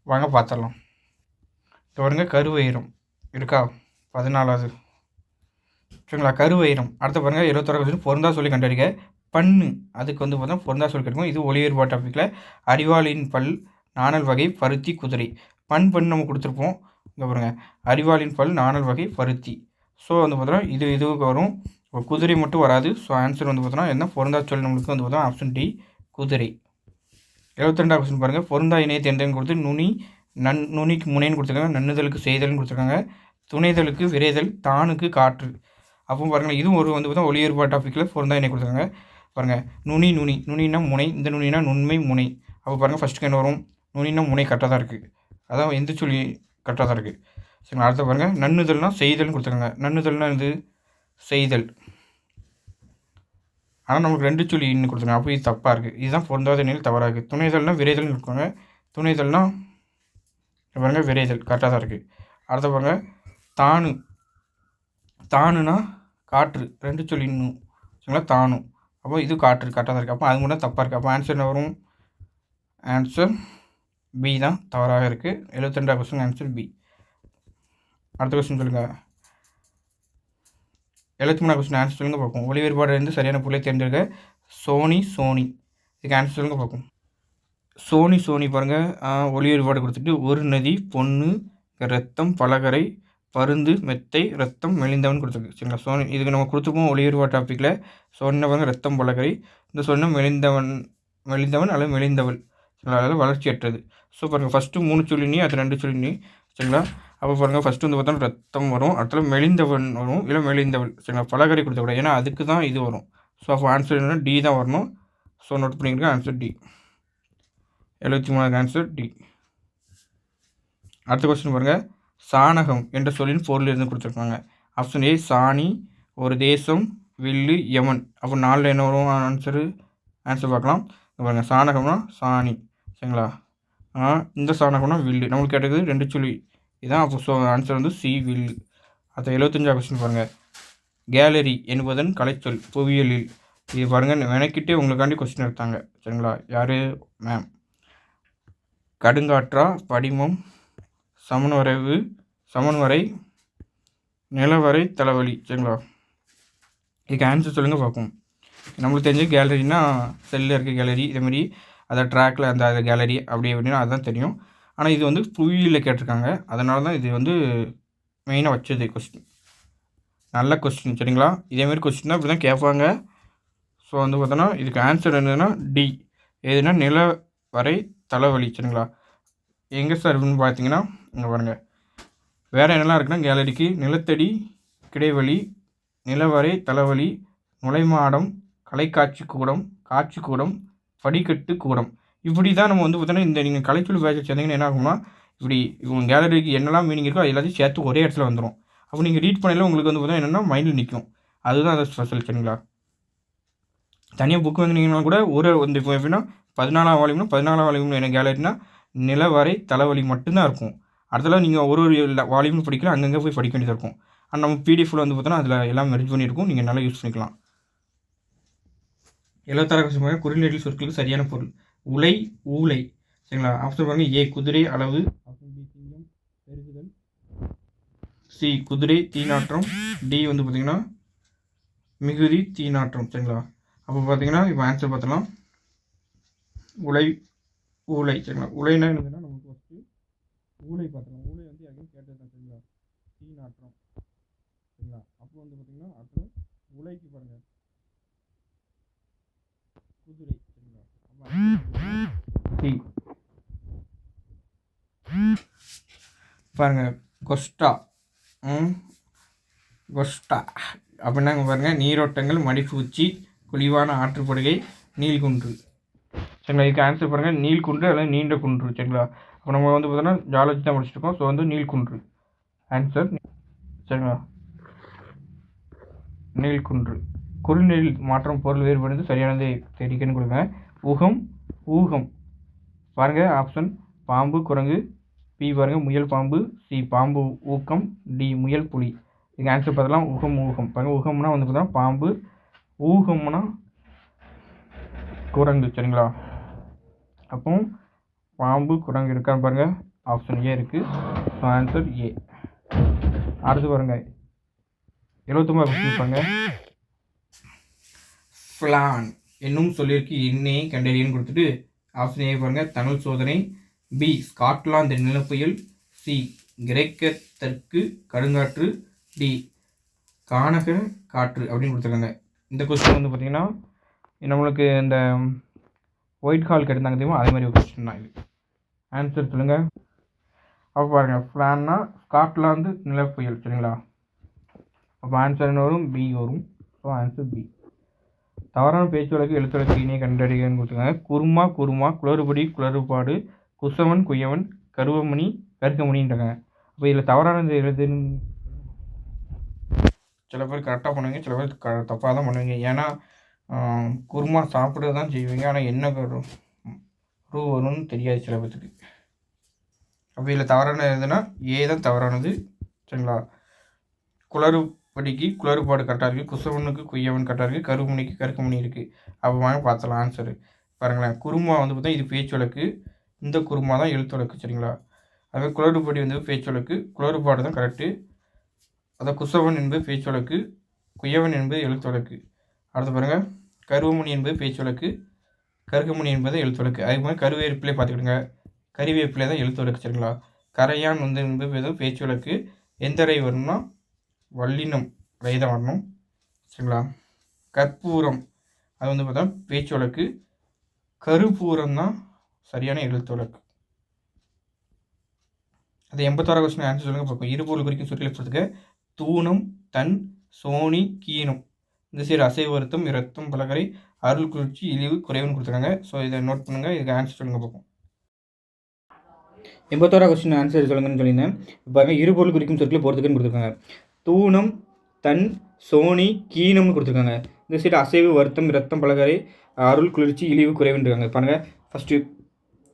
வாங்க பார்த்துடலாம். இது பாருங்க கருவைரம் இருக்கா 14வது சரிங்களா. கருவைரம். அடுத்த பாருங்கள் 71 கொஸ்டின். பொருந்தா சொல்லி கண்டறிக. பண்ணு அதுக்கு வந்து பார்த்தா பொருந்தா சொல்லி கிடைக்கும். இது ஒளி வேறுபாட்டு டாப்பிக்கில் அறிவாளின் பல், நாணல் வகை, பருத்தி, குதிரை. பண்ணு நம்ம கொடுத்துருப்போம். இங்கே பாருங்கள் அறிவாளின் பல், நாணல் வகை, பருத்தி. ஸோ வந்து பார்த்தோன்னா இதுக்கு வரும். குதிரை மட்டும் வராது. ஸோ ஆன்சர் வந்து பார்த்தோன்னா என்ன பொருந்தா சொல்லி நம்மளுக்கு வந்து பார்த்தோம் ஆப்ஷன் டி குதிரை. 72வது கொஸ்டின் பாருங்கள். பொருந்தா இணைய தேர்ந்தெடுன்னு கொடுத்து நுனிக்கு முனைன்னு கொடுத்துருக்காங்க, நன்னுதலுக்கு செய்தல்னு கொடுத்துருக்காங்க, துணைதலுக்கு விரைதல், தானுக்கு காற்று. அப்போ பாருங்கள் இதுவும் ஒரு வந்து பார்த்தா ஒளி வேறுபாடு டாப்பிக்கில் பொருந்தா இணை கொடுத்துருக்காங்க. பாருங்கள் நுனினா முனை, இந்த நுனினா நுண்மை முனை. அப்போ பாருங்கள் ஃபஸ்ட்டுக்கு என்ன வரும், நுனினா முனை கரெக்டாக தான் இருக்குது. அதான் எந்த சொல்லி கரெக்டாக தான் இருக்குது சரிங்களா. அடுத்த பாருங்கள் நன்னுதல்னா செய்தல்னு கொடுத்துருக்காங்க. நன்னுதல்னா இது செய்தல். ஆனால் நமக்கு 2 சொல்லி இன்னும் கொடுத்துருக்காங்க. அப்போ இது தப்பாக இருக்குது. இதுதான் பொருந்தாத இணையில் தவறாக இருக்குது. துணைதல்னால் விரைதல்னு கொடுப்பாங்க. துணைதல்னா பாருங்கள் விரைதல் கரெக்டாக தான் இருக்குது. அடுத்த பாருங்கள் தானுனா காற்று, 2 சொல்லி இன்னும் சரிங்களா. தானும் அப்போ இது காற்று கரெக்டாக தான் இருக்குது. அப்போ அது மட்டும் தப்பாக இருக்குது. அப்போ ஆன்சர் என்ன வரும், ஆன்சர் பி தான் தவறாக இருக்குது. 72வது கொஸ்டின் ஆன்சர் பி. அடுத்த கொஸ்டின் சொல்லுங்கள். 73வது கொஸ்டின் ஆன்சர் சொல்லுங்கள் பார்ப்போம். ஒளி வேறுபாடு இருந்து சரியான பொருளை தேர்ந்தெடுக்க. சோனி இதுக்கு ஆன்சர் சொல்லுங்கள் பார்ப்போம். சோனி பாருங்கள் ஒளி வேறுபாடு கொடுத்துட்டு ஒரு நதி, பொண்ணு, ரத்தம், பலகரை, பருந்து, மெத்தை, ரத்தம், மெலிந்தவன் கொடுத்துருக்கு சரிங்களா. சோனி இதுக்கு நம்ம கொடுத்துருப்போம் ஒளி வேறுபாடு டாப்பிக்கில். சோனினா பாருங்கள் ரத்தம், பலகரை. இந்த சொன்ன மெலிந்தவன் அல்லது மெலிந்தவள் சரிங்களா. அதில் வளர்ச்சியற்றது. ஸோ பாருங்கள் ஃபஸ்ட்டு 3 சொல்லினி அது 2 சொல்லினி சரிங்களா. அப்போ பாருங்கள் ஃபஸ்ட்டு வந்து பார்த்தா ரத்தம் வரும், அடுத்த மெலிந்தவன் வரும், இல்லை மெலிந்தவள் சரிங்களா. பலகரை கொடுத்தக்கூடாது ஏன்னா அதுக்கு தான் இது வரும். ஸோ அப்போ ஆன்சர் என்னன்னா டி தான் வரணும். ஸோ நோட் பண்ணிக்கிறேன் ஆன்சர் டி. 73வது ஆன்சர் டி. அடுத்த கொஸ்டின் பாருங்கள். சாணகம் என்ற சொல்லின் பொருள் இருந்து கொடுத்துருக்காங்க. ஆப்ஷன் ஏ சாணி, ஒரு தேசம், வில்லு, யமன். அப்போ 4 என்ன வரும் ஆன்சர் பார்க்கலாம். பாருங்கள் சாணகம்னா சாணி சரிங்களா. இந்த சாணகம்னா வில்லு. நம்மளுக்கு கேட்டது 2 சொல்லி இதுதான் அப்போ ஆன்சர் வந்து சி வில். அடுத்த 75ஆவது கொஸ்டின் பாருங்கள். கேலரி என்பதன் கலைச்சொல் புவியியலில். இது பாருங்கள், மெனக்கிட்டே உங்களுக்காண்டி கொஸ்டின் எடுத்தாங்க சரிங்களா. யார் மேம்? கடுங்காற்றா, படிமம், சமன்வரை, நிலவரை, தலைவலி சரிங்களா. இதுக்கு ஆன்சர் சொல்லுங்கள் பார்ப்போம். நம்மளுக்கு தெரிஞ்ச கேலரினா செல்லில் இருக்க கேலரி, இதேமாரி அதை ட்ராக்கில் அந்த கேலரி அப்படி அப்படின்னா அதுதான் தெரியும். ஆனால் இது வந்து புவியியலில் கேட்டிருக்காங்க, அதனால தான் இது வந்து மெயினாக வச்சது கொஸ்டின். நல்ல கொஸ்டின் சரிங்களா. இதேமாரி கொஸ்டின் தான் இப்படி தான் கேட்பாங்க. ஸோ வந்து பார்த்தோன்னா இதுக்கு ஆன்சர் என்னதுன்னா டி. எதுனா நிலவரை தலைவலி சரிங்களா. எங்கே சார் அப்படின்னு பார்த்தீங்கன்னா இங்கே பாருங்கள். வேறு என்னெல்லாம் இருக்குன்னா கேலரிக்கு நிலத்தடி கிடைவெளி, நிலவரை தலைவலி, நுழைமாடம், கலைக்காட்சி கூடம், காட்சி கூடம், படிக்கட்டு கூடம். இப்படி தான் நம்ம வந்து பார்த்தோன்னா இந்த நீங்கள் கலைச்சொல் பேட்ச் சேர்ந்தீங்கன்னா என்ன ஆகும்னா இப்படி உங்கள் கேலரிக்கு என்னெல்லாம் மீனிங் இருக்கோ அது எல்லாத்தையும் சேர்த்து ஒரே இடத்துல வந்துடும். அப்போ நீங்கள் ரீட் பண்ணல உங்களுக்கு வந்து பார்த்தீங்கன்னா என்னென்னா மைண்டில் நிற்கும். அதுதான் அதை ஸ்பெஷல் சரிங்களா. தனியாக புக் வாங்கினீங்கன்னா கூட ஒரு வந்து இப்போ எப்படின்னா 14ஆம் வால்யூம்னு என்ன கேலரினா நிலவரை தலைவலி மட்டும்தான் இருக்கும். அடுத்தல நீங்கள் ஒரு வால்யூம் படிக்கல, அங்கங்கே போய் படிக்க வேண்டியதாக இருக்கும். ஆனால் நம்ம பிடிஎஃப்ல வந்து பார்த்தோன்னா அதில் எல்லாம் மெர்ஜ் பண்ணியிருக்கும், நீங்கள் நல்லா யூஸ் பண்ணிக்கலாம். 76 கொஸ்டின் குறுநெடில் சொற்களுக்கு சரியான பொருள். உலை, ஊலை சரிங்களா. ஆப்ஷன் பாருங்க. ஏ குதிரை அளவு, ஆப்ஷன் பி சிங்கம் பெருகுதல், சி குதிரை தீநாற்றம், டி வந்து பார்த்தீங்கன்னா மிகுதி தீநாற்றம் சரிங்களா. அப்போ பார்த்தீங்கன்னா இப்போ ஆன்சர் பார்த்தலாம். உலை, ஊலை சரிங்களா. உலைனா என்னதுன்னா நமக்கு ஃபஸ்ட்டு ஊலை பார்த்தலாம். ஊலை வந்து யாரையும் கேட்டது தான் சரிங்களா. தீநாற்றம் சரிங்களா. அப்போ வந்து பார்த்தீங்கன்னா அடுத்து உலைக்கு பாருங்கள் குதிரை சரிங்களா. சி பாருங்க கொஸ்டா அப்படின்னா பாருங்கள் நீரோட்டங்கள், மடிப்பூச்சி, குழிவான ஆற்றுப்படுகை, நீள்குன்று சரிங்களா. இதுக்கு ஆன்சர் பாருங்கள் நீள்குன்று அல்லது நீண்ட குன்று சரிங்களா. அப்போ நம்ம வந்து பார்த்தோன்னா ஜாலஜி தான் முடிச்சிருக்கோம். ஸோ வந்து நீள்குன்று ஆன்சர் சரிங்களா. நீள்குன்று. குறுநெடில் மாற்றம் பொருள் வேறுபடுது சரியானதை தெரிவிக்கன்னு கொடுங்க. ஊகம் பாருங்கள். ஆப்ஷன் பாம்பு குரங்கு, பி பாருங்கள் முயல் பாம்பு, சி பாம்பு ஊக்கம், டி முயல் புலி. இதுக்கு ஆன்சர் பார்த்தலாம் ஊகம் பாருங்கள். ஊகம்னா வந்து பார்த்தோன்னா பாம்பு, ஊகம்னா குரங்கு சரிங்களா. அப்போ பாம்பு குரங்கு இருக்கான்னு பாருங்கள். ஆப்ஷன் ஏ இருக்குது. So answer A. அடுத்து பாருங்கள் 79 கொஸ்டின் பாருங்கள். ஃப்ளான் என்னும் சொல்லியிருக்கு எண்ணெயை கண்டறியன்னு கொடுத்துட்டு ஆப்ஷன் ஏ பாருங்கள் தணல் சோதனை, பி ஸ்காட்லாந்து நிலப்புயல், சி கிரேக்க தெற்கு கடுங்காற்று, டி கானக காற்று அப்படின்னு கொடுத்துருக்காங்க. இந்த கொஸ்டின் வந்து பார்த்திங்கன்னா நம்மளுக்கு இந்த ஒயிட் ஹால் கேட்டிருந்தாங்க தெரியுமா, அதே மாதிரி ஒரு கொஸ்டின் தான் இது. ஆன்சர் சொல்லுங்கள். அப்போ பாருங்கள் ஃப்ளான்னா ஸ்காட்லாந்து நிலப்புயல் சரிங்களா. அப்போ ஆன்சர் என்ன வரும்? பி வரும். So answer B. தவறான பேச்சு வழக்கு எழுத்துவழக்கு இணையை கண்டறியன்னு கொடுத்துருக்காங்க. குருமா, குளறுபாடு, குசவன், குயவன், கருவமணி, கற்கமணின்றாங்க. அப்போ இதில் தவறானது எழுதுன்னு சில பேர் கரெக்டாக பண்ணுவீங்க, சில பேர் தப்பாக தான் பண்ணுவீங்க. ஏன்னா குருமா சாப்பிட தான் செய்வீங்க, ஆனால் என்ன ரூ வரும்னு தெரியாது சில பேர்த்துக்கு. அப்போ இதில் தவறானது எழுதுனா ஏ தான் தவறானது சரிங்களா. குளறுபடிக்கு குளறுபாடு கரெக்டாக இருக்குது, குசவனுக்கு குய்யவன் கரெக்டாக இருக்குது, கருமணிக்கு கற்கமணி இருக்குது. அப்போ வாங்க பார்த்தலாம் ஆன்சரு. பாருங்களேன், குருமா வந்து பார்த்தா இது பேச்சு வழக்கு, இந்த குருமா தான் எழுத்து வழக்கு சரிங்களா. அதே குளறுபடி வந்து பேச்சு வழக்கு, குளறுபாடு தான் கரெக்டு. அதை குசவன் என்பது பேச்சு வழக்கு, குயவன் என்பது எழுத்து வழக்கு. அடுத்து பாருங்கள் கருவமணி என்பது பேச்சு வழக்கு, கருகமணி என்பது எழுத்து வழக்கு. அதுக்கு மாதிரி கருவேப்பிலை பார்த்துக்கிடுங்க, கறிவேப்பிலை தான் எழுத்து வழக்கு சரிங்களா. கரையான் வந்து என்பது பேச்சு வழக்கு, எந்தரை வரணும்னா வல்லினம் தான் வரணும் சரிங்களா. கற்பூரம் அது வந்து பார்த்தா பேச்சு வழக்கு, கருப்பூரம் தான் சரியான எழுத்து வழக்கு. அது 86 கொஸ்டின் ஆன்சர் சொல்லுங்கள் பார்ப்போம். இருபொருள் குறிக்கும் சொற்களை தூணம், தன், சோனி, கீனம். இந்த சைடு அசைவ வருத்தம், இரத்தம், பலகரை, அருள் குளிர்ச்சி, இழிவு, குறைவுன்னு கொடுத்துருக்காங்க. ஸோ இதை நோட் பண்ணுங்கள். இதுக்கு ஆன்சர் சொல்லுங்கள் பார்ப்போம். 81 கொஸ்டின் ஆன்சர் சொல்லுங்கன்னு சொல்லியிருந்தேன். இப்போ இருபொருள் குறிக்கும் சொற்களை போகிறதுக்குன்னு கொடுத்துருக்காங்க. தூணம், தன், சோனி, கீனம்னு கொடுத்துருக்காங்க. இந்த சைடு அசைவு வருத்தம், இரத்தம், பலகரை, அருள் குளிர்ச்சி, இழிவு, குறைவுன்னு இருக்காங்க. பாருங்கள் ஃபஸ்ட்டு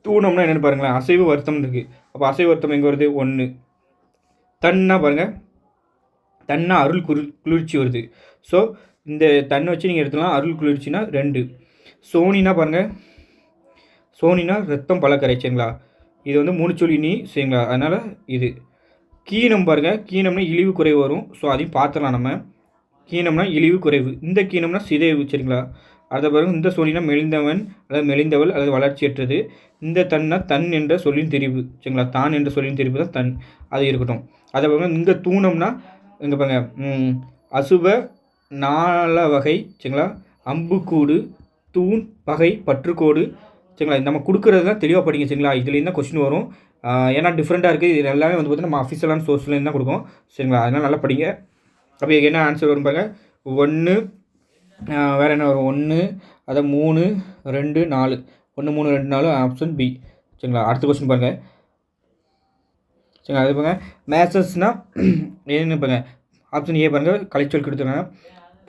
தூணம்னா என்னென்னு பாருங்களேன். அசைவு வருத்தம் இருக்குது. அப்போ அசைவு வருத்தம் எங்கே வருது? 1. தன்னா பாருங்கள், தன்னா அருள் குளிர்ச்சி வருது. ஸோ இந்த தன்னை வச்சு நீங்கள் எடுத்துக்கலாம். அருள் குளிர்ச்சினா 2. சோனினா பாருங்கள், சோனினா ரத்தம் பல கரைச்சுங்களா, இது வந்து 3 சொல்லி நீ சரிங்களா, அதனால் இது. கீனம் பாருங்கள், கீனம்னா இழிவு குறைவு வரும். ஸோ அதையும் பார்த்துலாம் நம்ம. கீனம்னா இழிவு குறைவு, இந்த கீனம்னா சிதைவு சரிங்களா. அதை பாருங்கள், இந்த சோனினா மெலிந்தவன் அல்லது மெலிந்தவள் அல்லது வளர்ச்சியற்றது. இந்த தன்னா தன் என்ற சொல்லின் தெரிவு சரிங்களா, தான் என்ற சொல்லின் தெரிவு தான் தன், அது இருக்கட்டும். அதை பாருங்கள், இங்கே தூணம்னா இங்கே பாருங்கள், அசுப நாள வகை சரிங்களா, அம்புக்கூடு தூண் பகை பற்றுக்கோடு சரிங்களா. நம்ம கொடுக்குறது தான் தெளிவாக படிங்க சரிங்களா. இதுலேருந்து தான் கொஸ்டின் வரும். ஏன்னா டிஃப்ரெண்ட்டாக இருக்குது. இது எல்லாமே வந்து பார்த்தீங்கன்னா நம்ம அஃபிஷியலான சோர்ஸ்லேருந்து தான் கொடுக்கும் சரிங்களா. அதனால் நல்லா படிங்க. அப்போ என்ன ஆன்சர் வரும் பாருங்க, 1 வேறு என்ன வரும், 1 அதை 3 2 4 1 3 2 4 ஆப்ஷன் பி சரிங்களா. அடுத்த கொஸ்டின் பாருங்கள் சரிங்களா. அது பாருங்கள், மேசஸ்னால் என்ன பாருங்கள், ஆப்ஷன் ஏ பாருங்கள், கலைச்சொல் கொடுத்துருக்காங்க.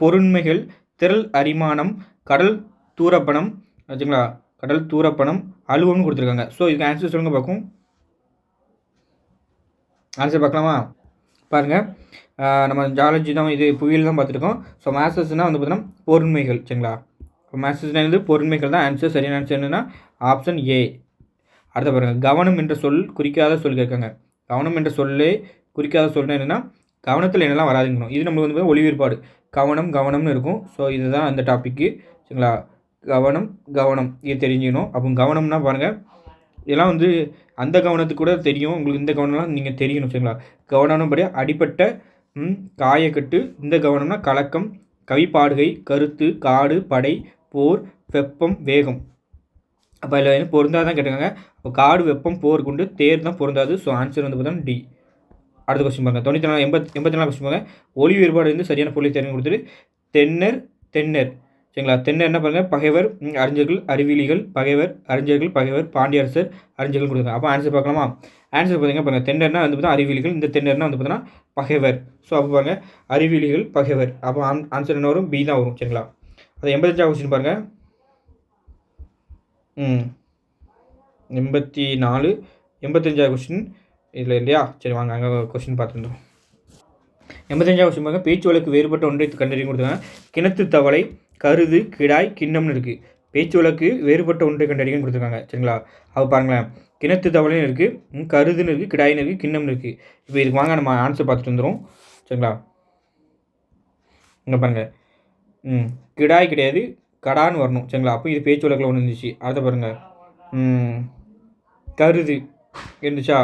பொருண்மைகள், திரள் அரிமானம், கடல் தூரப்பணம் சரிங்களா, கடல் தூரப்பணம், அலுவலம்னு கொடுத்துருக்காங்க. ஸோ இதுக்கு ஆன்சர் சொல்லுங்கள் பார்க்கும். ஆன்சர் பார்க்கலாமா பாருங்கள், நம்ம ஜாலஜி தான், இது புவியியல் தான் பார்த்துருக்கோம். ஸோ மேசஸ்னால் வந்து பார்த்தீங்கன்னா பொருண்மைகள் சரிங்களா. இப்போ மேசஸ்னால் பொருண்மைகள் தான் ஆன்சர். சரியான ஆன்சர் என்னென்னா ஆப்ஷன் ஏ. அடுத்த பாருங்கள், கவனம் என்ற சொல் குறிக்காத சொல் கேட்காங்க. கவனம் என்ற சொல்லே குறிக்காத சொல்னா என்னென்னா கவனத்தில் என்னெல்லாம் வராதுங்கணும். இது நம்மளுக்கு வந்து ஒளி வேறுபாடு, கவனம் கவனம்னு இருக்கும். ஸோ இதுதான் அந்த டாப்பிக்கு சரிங்களா. கவனம் கவனம் இது தெரிஞ்சுக்கணும். அப்போ கவனம்னா பாருங்கள், இதெல்லாம் வந்து அந்த கவனத்துக்கு கூட தெரியும் உங்களுக்கு, இந்த கவனம்லாம் நீங்கள் தெரியணும் சரிங்களா. கவனம்னு அடிப்பட்ட காயக்கட்டு. இந்த கவனம்னா கலக்கம், கவிப்பாடுகை, கருத்து, காடு, படை, போர், வெப்பம், வேகம். அப்போ அதில் வந்து பொருந்தாதான் கேட்டுக்காங்க. அப்போ காடு, வெப்பம், போர் கொண்டு தேர் தான் பொருந்தாது. ஸோ ஆன்சர் வந்து பார்த்தோன்னா டி. அடுத்த கொஸ்டின் பாருங்கள், 84 கொஸ்டின் பாருங்கள். ஒளி வேறுபாடு வந்து சரியான பொருளை தேர்ந்து கொடுத்துட்டு தென்னர் தென்னர் சரிங்களா. தென்னர் என்ன பாருங்கள், பகைவர் அறிஞர்கள் அறிவிலிகள், பகைவர் அறிஞர்கள் பகைவர் பாண்டியரசர் அறிஞர்கள் கொடுத்துருக்காங்க. அப்போ ஆன்சர் பார்க்கலாமா. ஆன்சர் பார்த்தீங்கன்னா பாருங்கள், தென்னர்னா வந்து பார்த்தா அறிவிலிகள், இந்த தென்னர்னா வந்து பார்த்தீங்கன்னா பகைவர். ஸோ அப்போ பாருங்கள், அறிவிலிகள் பகைவர். அப்போ ஆன்சர் என்ன வரும், பி தான் வரும் சரிங்களா. அது 85 கொஸ்டின் பாருங்கள். 84 85 கொஸ்டின் இதில் இல்லையா. சரி வாங்க அங்கே கொஸ்டின் பார்த்துருந்தோம். 85 கொஸ்டின் பாருங்கள், பேச்சு வழக்கு வேறுபட்ட ஒன்றை கண்டறிய கொடுத்தாங்க. கிணத்து தவளை, கருது, கிடாய், கிண்ணம்னு இருக்குது. பேச்சு வழக்கு வேறுபட்ட ஒன்றை கண்டறியன்னு கொடுத்துருக்காங்க சரிங்களா. அப்போ பாருங்களேன், கிணத்து தவளைன்னு இருக்குது, கருதுன்னு இருக்குது, கிடாயின்னு இருக்குது, கிண்ணம்னு இருக்குது. இப்போ இதுக்கு வாங்க நம்ம ஆன்சர் பார்த்துட்டு வந்துடும் சரிங்களா. இங்கே பாருங்கள், கிடாய் கிடையாது கடான்னு வரணும் சரிங்களா. அப்போ இது பேச்சு வழக்கில் ஒன்று இருந்துச்சு. அடுத்த பாருங்கள், கருது இருந்துச்சா,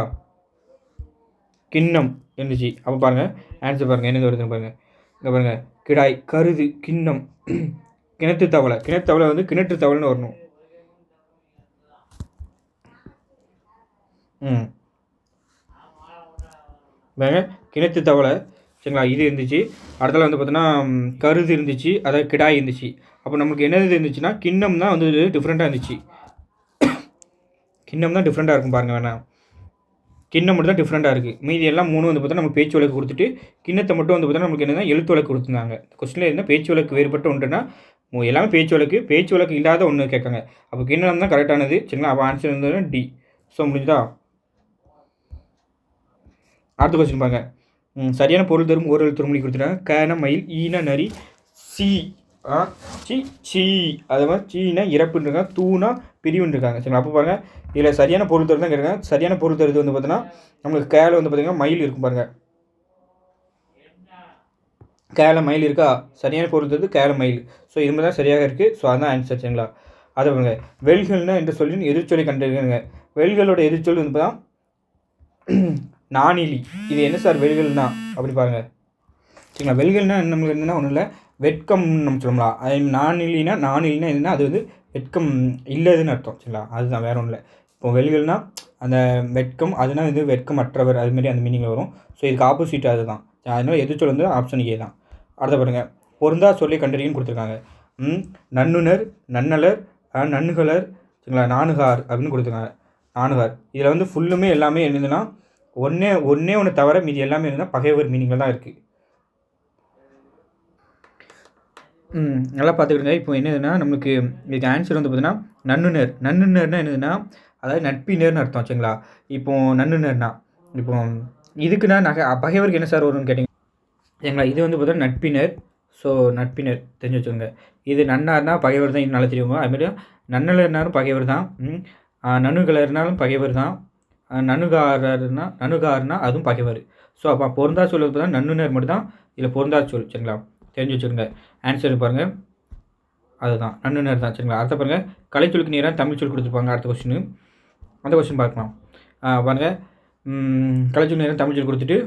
கிண்ணம் இருந்துச்சு. அப்போ பாருங்கள் ஆன்சர் பாருங்கள் என்னது வருதுன்னு பாருங்கள். இங்கே பாருங்கள், கிடாய், கருது, கிண்ணம், கிணத்து தவளை. கிணத்து தவளை வந்து கிணற்று தவளைன்னு வரணும். பாருங்க, கிணத்து தவளை சரிங்களா, இது இருந்துச்சு. அடுத்தல வந்து பார்த்தோன்னா கருது இருந்துச்சு, அதாவது கிடாய் இருந்துச்சு. அப்போ நமக்கு என்னது இருந்துச்சுன்னா கிண்ணம் தான் வந்து டிஃப்ரெண்ட்டாக இருந்துச்சு. கிண்ணம் தான் டிஃப்ரெண்ட்டாக இருக்கும் பாருங்கள். வேணாம், கிண்ணம் மட்டும் தான் டிஃப்ரெண்ட்டாக இருக்குது. மீதி எல்லாம் 3 வந்து பார்த்தா நம்ம பேச்சு வழக்கு கொடுத்துட்டு கிண்ணத்தை மட்டும் வந்து பார்த்தா நமக்கு என்னென்னா எழுத்து வழக்கு கொடுத்துருந்தாங்க. கொஸ்டினில் என்ன பேச்சு வழக்கு வேறுபட்ட ஒன்றுனா எல்லாமே பேச்சு வழக்கு இல்லாத ஒன்று கேட்காங்க. அப்போ கிண்ணம் தான் கரெக்டானது சரிங்களா. அப்போ ஆன்சர் வந்து டி. ஸோ முடிஞ்சுதா. அடுத்த கொஸ்டின் பாருங்க, சரியான பொருள் தரும் ஓரல் திருமணி கொடுத்துட்டாங்க. கேன மயில், ஈன நரி, சி சி அதே மாதிரி சீனா இறப்புன்னு இருக்காங்க, தூணா பிரிவுன்னு இருக்காங்க சரிங்களா. அப்போ பாருங்கள், இதில் சரியான பொருள் தருது தான் கேட்குறாங்க. சரியான பொருள் தருது வந்து பார்த்தீங்கன்னா நம்மளுக்கு கேல வந்து பார்த்திங்கன்னா மயில் இருக்கும் பாருங்கள். கேல மயில் இருக்கா, சரியான பொருள் தருது கேல மயில். ஸோ இது மாதிரி தான் சரியாக இருக்குது. ஸோ அதுதான் ஆன்சர் சரிங்களா. அதை பாருங்க, வெல்கள்னா என்ற சொல்லின் எதிர்ச்சொலை கண்டிருக்காங்க. வெல்களோட எதிர்ச்சொல் வந்து பார்த்தா நானிலி. இது என்ன சார் வெல்கள்னா அப்படி பாருங்கள் சரிங்களா. வெல்கள்னா நம்மளுக்கு என்னென்னா ஒன்றும் இல்லை, வெட்கம் நம்ம சொல்லலாம். அது நானிலினா என்னன்னா அது வந்து வெட்கம் இல்லைதுன்னு அர்த்தம் சரிங்களா. அதுதான் வேறு ஒன்றும் இல்லை. இப்போ வெல்கள்னா அந்த வெட்கம், அதுனா இது வெட்கமற்றவர், அதுமாரி அந்த மீனிங்கில் வரும். ஸோ இதுக்கு ஆப்போசிட் அதுதான். அதனால் எதிர்ச்சொல் வந்து ஆப்ஷன் ஏ தான். அடுத்த பாருங்கள், பொருந்தா சொல்லி கண்டறியன்னு கொடுத்துருக்காங்க. நன்னுனர், நன்னலர், நன்னுகலர் சரிங்களா, நானுகார் அப்படின்னு கொடுத்துருக்காங்க. நானுகார் இதில் வந்து ஃபுல்லுமே எல்லாமே என்னதுன்னா ஒன்றே ஒன்று தவிர மீதி எல்லாமே என்னதுன்னா பகைவர் மீனிங்கில் தான் இருக்குது. நல்லா பார்த்துக்கிடுங்க. இப்போ என்னதுன்னா நம்மளுக்கு இதுக்கு ஆன்சர் வந்து பார்த்தீங்கன்னா நன்னுனர்னா என்னதுன்னா அதாவது நட்பினர்னு அர்த்தம் சரிங்களா. இப்போ நன்னுனர்னா இப்போ இதுக்குன்னா பகைவருக்கு என்ன சார் வரும்னு கேட்டிங்க சரிங்களா. இது வந்து பார்த்தீங்கன்னா நட்பினர். ஸோ நட்பினர் தெரிஞ்சு வச்சுக்கோங்க. இது நன்னார்னா பகைவர் தான், இது நல்லா தெரியுமா. அதுமாரி நன்னலர்னாலும் பகைவர் தான். நணுகலர்னாலும் பகைவர் தான். நணுகார்னா அதுவும் பகைவர். ஸோ அப்போ பொருந்தா சொல் பார்த்தா நன்னுனர் மட்டும் தான் இதில் பொருந்தா சொல் சரிங்களா. தெரிஞ்சு வச்சுக்கோங்க. ஆன்சர் பாருங்கள், அதுதான் நன்னுனர் தான் சரிங்களா. அடுத்த பாருங்கள், கலைச்சொலுக்கு நேராக தமிழ் சொல் கொடுத்துருப்பாங்க. அடுத்த கொஸ்டின், அந்த கொஸ்டின் பார்க்கலாம். பாருங்கள், கலைச்சொல் நேரம் தமிழ் சொல் கொடுத்துட்டு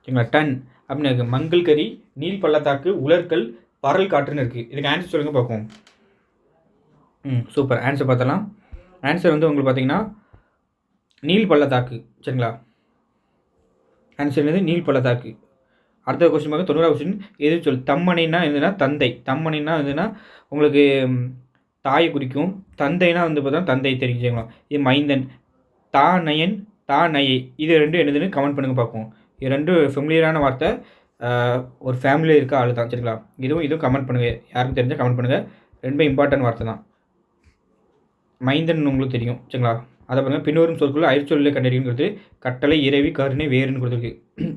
சரிங்களா. டன் அப்படின்னு இருக்குது. மங்கள் கறி, நீல் பள்ளத்தாக்கு, உலர்கள், பரல் காற்றுன்னு இருக்குது. இதுக்கு ஆன்சர் சொல்லுங்கள் பார்ப்போம். சூப்பர். ஆன்சர் பார்த்தலாம். ஆன்சர் வந்து உங்களுக்கு பார்த்தீங்கன்னா நீல் பள்ளத்தாக்கு சரிங்களா. ஆன்சர் என்னது? நீல் பள்ளத்தாக்கு. அடுத்த கொஸ்டின் பார்க்க 90வது கொஸ்டின் எது சொல். தம்மனைனா எதுனா தந்தை. தம்மனைனா எதுனா உங்களுக்கு தாயை குறிக்கும். தந்தைனா வந்து பார்த்தா தந்தை தெரிஞ்சுக்கலாம். இது மைந்தன். தாநயன், தாநயை, இது ரெண்டும் என்னதுன்னு கமெண்ட் பண்ணுங்க பார்ப்போம். இது ரெண்டும் ஃபெமிலியரான வார்த்தை. ஒரு ஃபேமிலியில் இருக்க ஆள் தான் சரிங்களா. இதுவும் கமெண்ட் பண்ணுங்கள். யாருக்கு தெரிஞ்சால் கமெண்ட் பண்ணுங்கள். ரெண்டுமே இம்பார்ட்டன்ட் வார்த்தை தான். மைந்தன் உங்களுக்கு தெரியும் சரிங்களா. அதை பாருங்கள், பின்வரும் சொற்கள் அயற்சொல்லை கண்டறிகிறது. கட்டளை, இறைவி, கருணை, வேறுன்னு கொடுத்துருக்கு.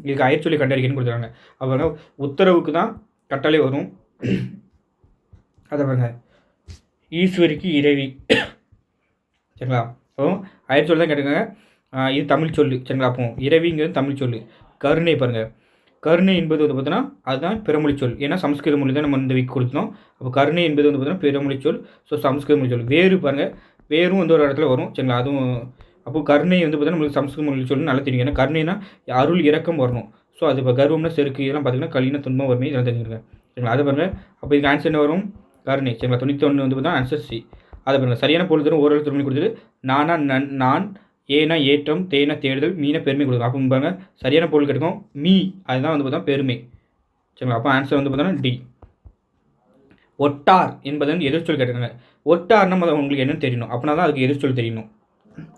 இதுக்கு அயற்சொல்லை கண்டறிக்கன்னு கொடுத்துருக்காங்க. அப்போ உத்தரவுக்கு தான் கட்டளை வரும். அதை பாருங்க, ஈஸ்வரிக்கு இறைவி சரிங்களா. அப்போ அயற்சொல் தான் கேட்டுக்கோங்க. இது தமிழ் சொல்லு சரிங்களா. அப்போ இறைவிங்கிறது தமிழ் சொல்லு. கருணை பாருங்கள், கருணை என்பது வந்து பார்த்தோன்னா அதுதான் பிறமொழி சொல். ஏன்னா சமஸ்கிருத மொழி தான் நம்ம இந்த வீக் கொடுத்தோம். அப்போ கருணை என்பது வந்து பார்த்தோன்னா பிறமொழி சொல். ஸோ சமஸ்கிருத மொழி சொல். வேறு பாருங்கள், வேறும் வந்து ஒரு இடத்துல வரும் சரிங்களா. அதுவும் அப்போ கருணை வந்து பார்த்தீங்கன்னா நம்மளுக்கு சமஸ்கிருத மொழி சொல்லி நல்லா தெரியும். ஏன்னா கருணைனா அருள் இறக்கம் வரணும். ஸோ அது இப்போ கர்வம்னா செருக்கு, இதெல்லாம் பார்த்தீங்கன்னா கலின துன்பம் வறுமை, இதெல்லாம் தெரிஞ்சுருக்கேன் சரிங்களா. அதை பாருங்கள், அப்போ இதுக்கு ஆன்சர் என்ன வரும்? கருணை சரிங்களா. 91 வந்து பார்த்தா ஆன்சர் சி. அதை பாருங்கள், சரியான பொருள் தரும் ஓரளவு திருமணி கொடுத்துட்டு நானா நான், ஏனா ஏற்றம், தேனா தேடுதல், மீனை பெருமை கொடுக்கும். அப்போ பாருங்கள், சரியான பொருள் கிடைக்கும் மீ, அதுதான் வந்து பார்த்தா பெருமை சரிங்களா. அப்போ ஆன்சர் வந்து பார்த்தோன்னா டி. ஒட்டார் என்பதன் எதிர்ச்சொல் கேட்டுருக்காங்க. ஒட்டார்னா உங்களுக்கு என்னன்னு தெரியணும். அப்படின்னா தான் அதுக்கு எதிர்ச்சொல் தெரியணும்.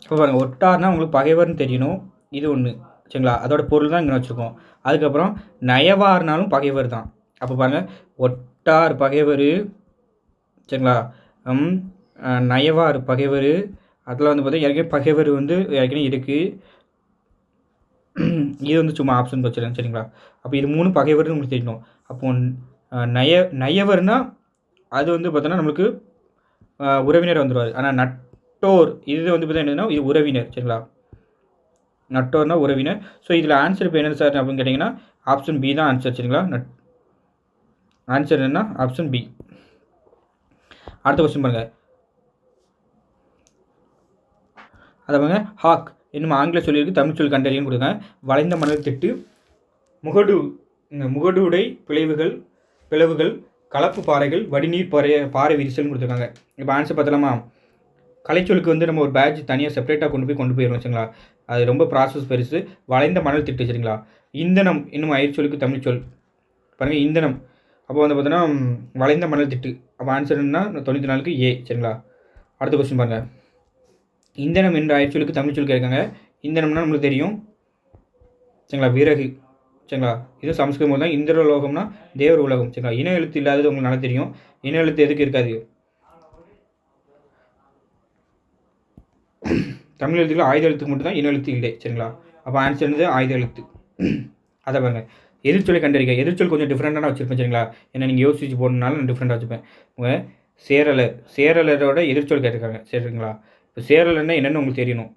இப்போ பாருங்கள், ஒட்டார்னா உங்களுக்கு பகைவர்னு தெரியணும். இது ஒன்று சரிங்களா. அதோட பொருள் தான் இங்கே வச்சுருக்கோம். அதுக்கப்புறம் நயவார்னாலும் பகைவர் தான். அப்போ பாருங்கள், ஒட்டார் பகைவர் சரிங்களா. நயவார் பகைவர். அதில் வந்து பார்த்தா ஏற்கனவே பகைவர் வந்து ஏற்கனவே இருக்குது. இது வந்து சும்மா ஆப்ஷன் வச்சுருக்கேன் சரிங்களா. அப்போ இது 3 பகைவர்னு உங்களுக்கு தெரியணும். அப்போ நயவர்னால் அது வந்து பார்த்தோன்னா நம்மளுக்கு உறவினர் வந்துடுவார். ஆனால் நட்டோர் இது வந்து பார்த்தா என்னதுன்னா இது உறவினர் சரிங்களா. நட்டோர்னா உறவினர். ஸோ இதில் ஆன்சர் இப்போ என்னது சார் அப்படின்னு கேட்டிங்கன்னா ஆப்ஷன் பி தான் ஆன்சர் சரிங்களா. ஆன்சர் என்னன்னா ஆப்ஷன் பி. அடுத்த கொஸ்டின் பாருங்கள், அதை பாருங்க, ஹாக் இன்னும் ஆங்கில சொல்லியிருக்கு, தமிழ் சொல் கண்டறியன்னு கொடுங்க. வளைந்த மணல் திட்டு, முகடுடை பிளவுகள், கலப்பு பாறைகள், வடிநீர் பாறை விரிசல்னு கொடுத்துருக்காங்க. இப்போ ஆன்சர் பார்த்தலாமா. கலைச்சொலுக்கு வந்து நம்ம ஒரு பேட்ச் தனியாக செப்பரேட்டாக கொண்டு போயிடுவோம் சரிங்களா. அது ரொம்ப ப்ராசஸ் பெருசு. வளைந்த மணல் திட்டு சரிங்களா. இந்தனம் இன்னும் அயற்சொலுக்கு தமிழ் சொல் பாருங்கள், இந்தனம். அப்போ வந்து பார்த்தோன்னா வளைந்த மணல் திட்டு. அப்போ ஆன்சர் என்ன 94க்கு ஏ சரிங்களா. அடுத்த கொஸ்டின் பாருங்கள், இந்தனம் என்ற அயற்சொலுக்கு தமிழ் சொல் கேட்காங்க. இந்தனம்னா நம்மளுக்கு தெரியும் சரிங்களா, விறகு சரிங்களா. இது சமஸ்கிருதம் மொழி தான். இந்திரலோகம்னா தேவர் உலகம் சரிங்களா. இன எழுத்து இல்லாதது உங்களுக்கு நல்லா தெரியும். இன எழுத்து எதுக்கு இருக்காது? தமிழ் எழுத்துக்கள் ஆயுத எழுத்துக்கு மட்டும் தான் இன எழுத்து இல்லை சரிங்களா. அப்போ ஆன்சர் என்னது ஆயுத எழுத்து. அதை பாருங்கள், எதிர்ச்சொலை கண்டறிக்க. எதிர்ச்சொல் கொஞ்சம் டிஃப்ரெண்ட்டாக வச்சுருப்பேன் சரிங்களா. ஏன்னா நீங்கள் யோசிச்சு போடணுனாலும் நான் டிஃப்ரெண்ட்டாக வச்சுப்பேன். உங்கள் சேரலரோட எதிர்ச்சொல் கேட்டிருக்காங்க சரிங்களா. இப்போ சேரலர்னா என்னென்னு உங்களுக்கு தெரியணும்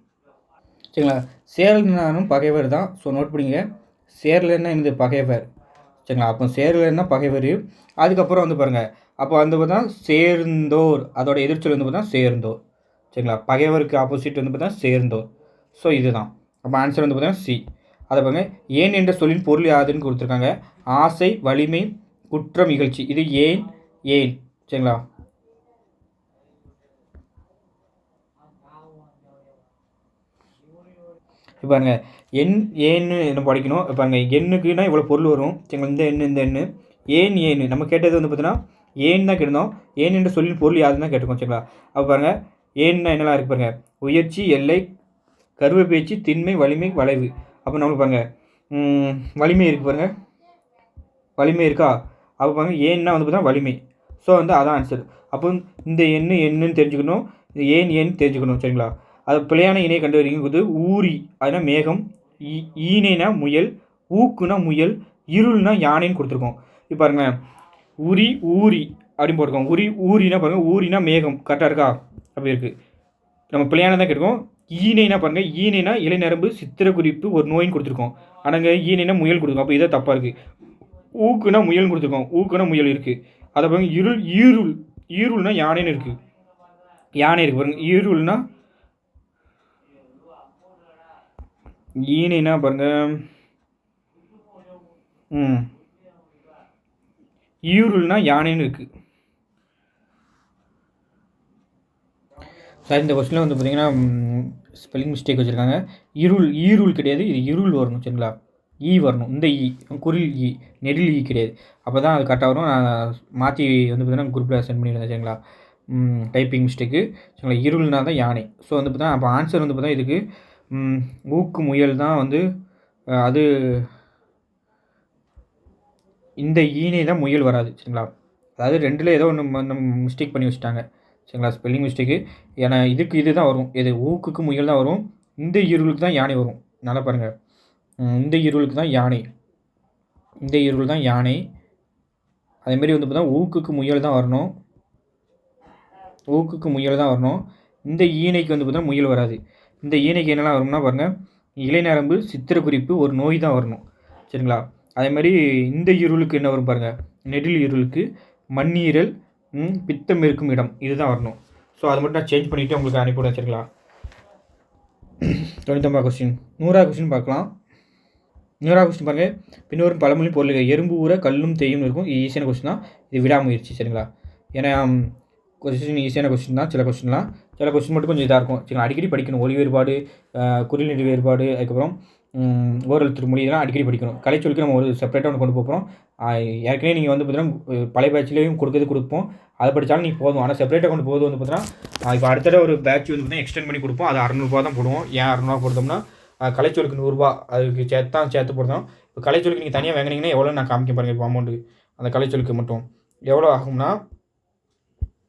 சரிங்களா. சேரலனாலும் பகைவர் தான். ஸோ நோட் பண்ணிங்க, சேரலர்னா என்னது பகைவர் சரிங்களா. அப்போ சேரலர்னா பகைவர். அதுக்கப்புறம் வந்து பாருங்கள், அப்போ வந்து பார்த்தா சேர்ந்தோர், அதோட எதிர்ச்சொல் வந்து பார்த்தா சேர்ந்தோர் சரிங்களா. பகைவருக்கு ஆப்போசிட் வந்து பார்த்தா சேர்ந்தோர். ஸோ இதுதான். அப்போ ஆன்சர் வந்து பார்த்தீங்கன்னா சி. அதை பாருங்கள், ஏன் என்ற சொல்லின் பொருள் யாதுன்னு கொடுத்துருக்காங்க. ஆசை, வலிமை, குற்றம், இகழ்ச்சி. இது ஏன் சரிங்களா. இப்போ பாருங்க, ஏன்னு என்ன படிக்கணும். இப்போ பாருங்க, எண்ணுக்குன்னா இவ்வளோ பொருள் வரும் சரிங்களா. இந்த எண்ணு ஏன் நம்ம கேட்டது வந்து பார்த்தீங்கன்னா ஏன் தான் கேட்டிருந்தோம். ஏன் என்ற சொல்லின் பொருள் யாருன்னு தான் கேட்டிருக்கோம் சரிங்களா. அப்போ பாருங்கள், ஏன்னா என்னெல்லாம் இருக்குது பாருங்கள், உயர்ச்சி, எல்லை, கருவ பேச்சு, திண்மை, வலிமை, வளைவு. அப்போ நம்மளுக்கு பாருங்கள் வலிமை இருக்குது பாருங்கள், வலிமை இருக்கா. அப்போ பாருங்கள் ஏன்னா வந்து பார்த்தா வலிமை. ஸோ வந்து அதான் ஆன்சர். அப்போ இந்த என்னன்னு தெரிஞ்சுக்கணும், இது ஏன் தெரிஞ்சுக்கணும் சரிங்களா. அது பிழையான இணையை கண்டுபிடிக்கும் போது ஊரி, அதுனா மேகம், ஈனைனா முயல், ஊக்குனா முயல், இருள்னா யானைன்னு கொடுத்துருக்கோம். இப்போ பாருங்க, உரி ஊரி அப்படின்னு போட்டிருக்கோம். ஊரினா பாருங்கள், ஊரினா மேகம். கரெக்டாக இருக்கா? அப்படி இருக்குது. நம்ம பிள்ளையானதான் கேட்டிருக்கோம். ஈனைனா பாருங்கள், ஈனைனா இலைநரம்பு சித்திரக்குறிப்பு ஒரு நோயின்னு கொடுத்துருக்கோம். ஆனால் ஈனைனா முயல் கொடுத்துருக்கோம். அப்போ இதை தப்பாக இருக்குது. ஊக்குனா முயல் கொடுத்துருக்கோம். ஊக்குனா முயல் இருக்குது. அதை பாருங்கள், ஈருள்னா யானைன்னு இருக்குது. யானை இருக்குது பாருங்கள். ஈருள்னா ஈனைனா பாருங்கள், ஈருள்னா யானைன்னு இருக்குது. சார் இந்த கொஸ்டினில் வந்து பார்த்தீங்கன்னா ஸ்பெல்லிங் மிஸ்டேக் வச்சுருக்காங்க. ஈருள் கிடையாது, இது இருள் வரணும். சரிங்களா? வரணும். இந்த குரில் நெடில் கிடையாது. அப்போ தான் அது கரெக்டாக வரும். நான் மாற்றி வந்து பார்த்தீங்கன்னா குரூப்பில் சென்ட் பண்ணியிருந்தேன். சரிங்களா? Typing mistake. சரிங்களா? இருள்னா தான் யானை. ஸோ வந்து பார்த்தா அப்போ ஆன்சர் வந்து பார்த்தா இதுக்கு ஊக்கு முயல் தான் வந்து அது. இந்த ஈனை தான் முயல் வராது. சரிங்களா? அதாவது ரெண்டில் ஏதோ ஒன்று நம்ம மிஸ்டேக் பண்ணி வச்சுட்டாங்க. சரிங்களா? Spelling mistake. ஏன்னா இது தான் வரும். இது ஊக்குக்கு முயல் தான் வரும். இந்த இருளுக்கு தான் யானை வரும். நல்லா பாருங்கள், இந்த இருளுக்கு தான் யானை. இந்த இருள் தான் யானை. அதேமாரி வந்து பார்த்தா ஊக்குக்கு முயல் தான் வரணும். ஊக்குக்கு முயல் தான் வரணும். இந்த ஈனைக்கு வந்து பார்த்தா முயல் வராது. இந்த ஈனைக்கு என்னெல்லாம் வரும்னா பாருங்கள், இலைநரம்பு சித்திரக்குறிப்பு ஒரு நோய் தான் வரணும். சரிங்களா? அதேமாதிரி இந்த இருளுக்கு என்ன வரும் பாருங்கள், நெடில் இருளுக்கு மண்ணீரல் பித்தம் இருக்கும் இடம் இதுதான் வரணும். ஸோ அதை மட்டும் நான் சேஞ்ச் பண்ணிவிட்டு உங்களுக்கு அனுப்பிவிட. சரிங்களா? 99 கொஸ்டின். 100 கொஸ்டின் பார்க்கலாம். 100 கொஸ்டின் பாருங்கள், பின்வரும் பழமொழி பொருள் எறும்பு ஊற கல்லும் தேயும் இருக்கும். இது ஈஸியான கொஸ்டின் தான். இது விடாமுயற்சி. சரிங்களா? ஏன்னா கொஸ்டின் ஈஸியான கொஸ்டின் தான். சில கொஸ்டின் மட்டும் கொஞ்சம் இதாக இருக்கும். சரிங்களா? அடிக்கடி படிக்கணும். ஒலி வேறுபாடு, குறில் நெடி வேறுபாடு, அதுக்கப்புறம் ஓரல் திருமொழி இதெல்லாம் அடிக்கடி படிக்கணும். கலைச்சொலுக்கு நம்ம ஒரு செப்பரேட்டாக ஒன்று கொண்டு போகிறோம். ஏற்கனவே நீங்கள் வந்து பார்த்தீங்கன்னா பழைய பேட்ச்லேயும் கொடுப்போம். அதை படித்தாலும் நீங்கள் போதும். ஆனால் செப்பரேட்டாக கொண்டு போது வந்து பார்த்தீங்கன்னா இப்போ அடுத்த ஒரு பேட்ச் வந்து பார்த்தீங்கன்னா எக்ஸ்டெண்ட் பண்ணி கொடுப்போம். அது 600 தான் போடுவோம். ஏன் 600 கொடுத்தோம்னா கலைச்சொலுக்கு 100 அதுக்கு சேர்த்து போடுறோம். இப்போ கலைச்சொலுக்கு நீங்கள் தனியாக வாங்கினீங்கன்னா எவ்வளோ நான் காமிக்க பாருங்கள். இப்போ அமௌண்ட்டு அந்த கலைச்சொலுக்கு மட்டும் எவ்வளோ ஆகும்னா,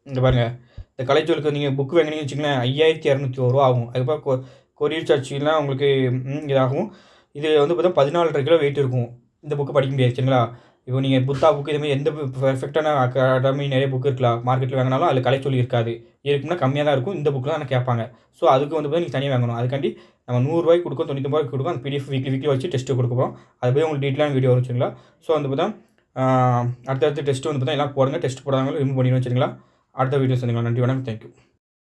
இங்கே பாருங்கள், இந்த கலைச்சொலுக்கு நீங்கள் புக் வாங்கினீங்கன்னு வச்சுக்கோங்களேன், 5201 ஆகும். அதுக்கப்புறம் கொரியர் சார்ஜ்லாம் உங்களுக்கு இதாகும். இது வந்து பார்த்தா 14.5 கிலோ வெயிட் இருக்கும். இந்த புக்கு படிக்க முடியாது. சரிங்களா? இப்போ நீங்கள் புத்தா புக்கு இதுமாதிரி எந்த பெர்ஃபெக்டான அகாடமி நிறைய புக்கு இருக்கலாம். மார்க்கெட்டில் வாங்கினாலும் அதில் கலைச்சொல்லி இருக்காது. இருக்குன்னா கம்மியாக தான் இருக்கும். இந்த புக்கு தான் கேட்பாங்க. ஸோ அதுக்கு வந்து பார்த்தா நீங்கள் தனியாக வாங்கணும். அதுக்காண்டி நம்ம 100 கொடுக்கும், 99 கொடுக்கும். அந்த பிடிஎஃப் வீக்லி வச்சு டெஸ்ட்டு கொடுக்குறோம். அது போய் உங்களுக்கு டீட்டெயிலான வீடியோ வரும். சரிங்களா? ஸோ வந்து பார்த்தா அடுத்தடுத்து டெஸ்ட்டு வந்து பார்த்தா எல்லாம் போடுங்க. டெஸ்ட் போடாதவங்களும் ரிமூவ் பண்ணிடுவோம். சரிங்களா? அடுத்த வீடியோ சந்திக்கலாம். நன்றி, வணக்கம், தேங்க்யூ.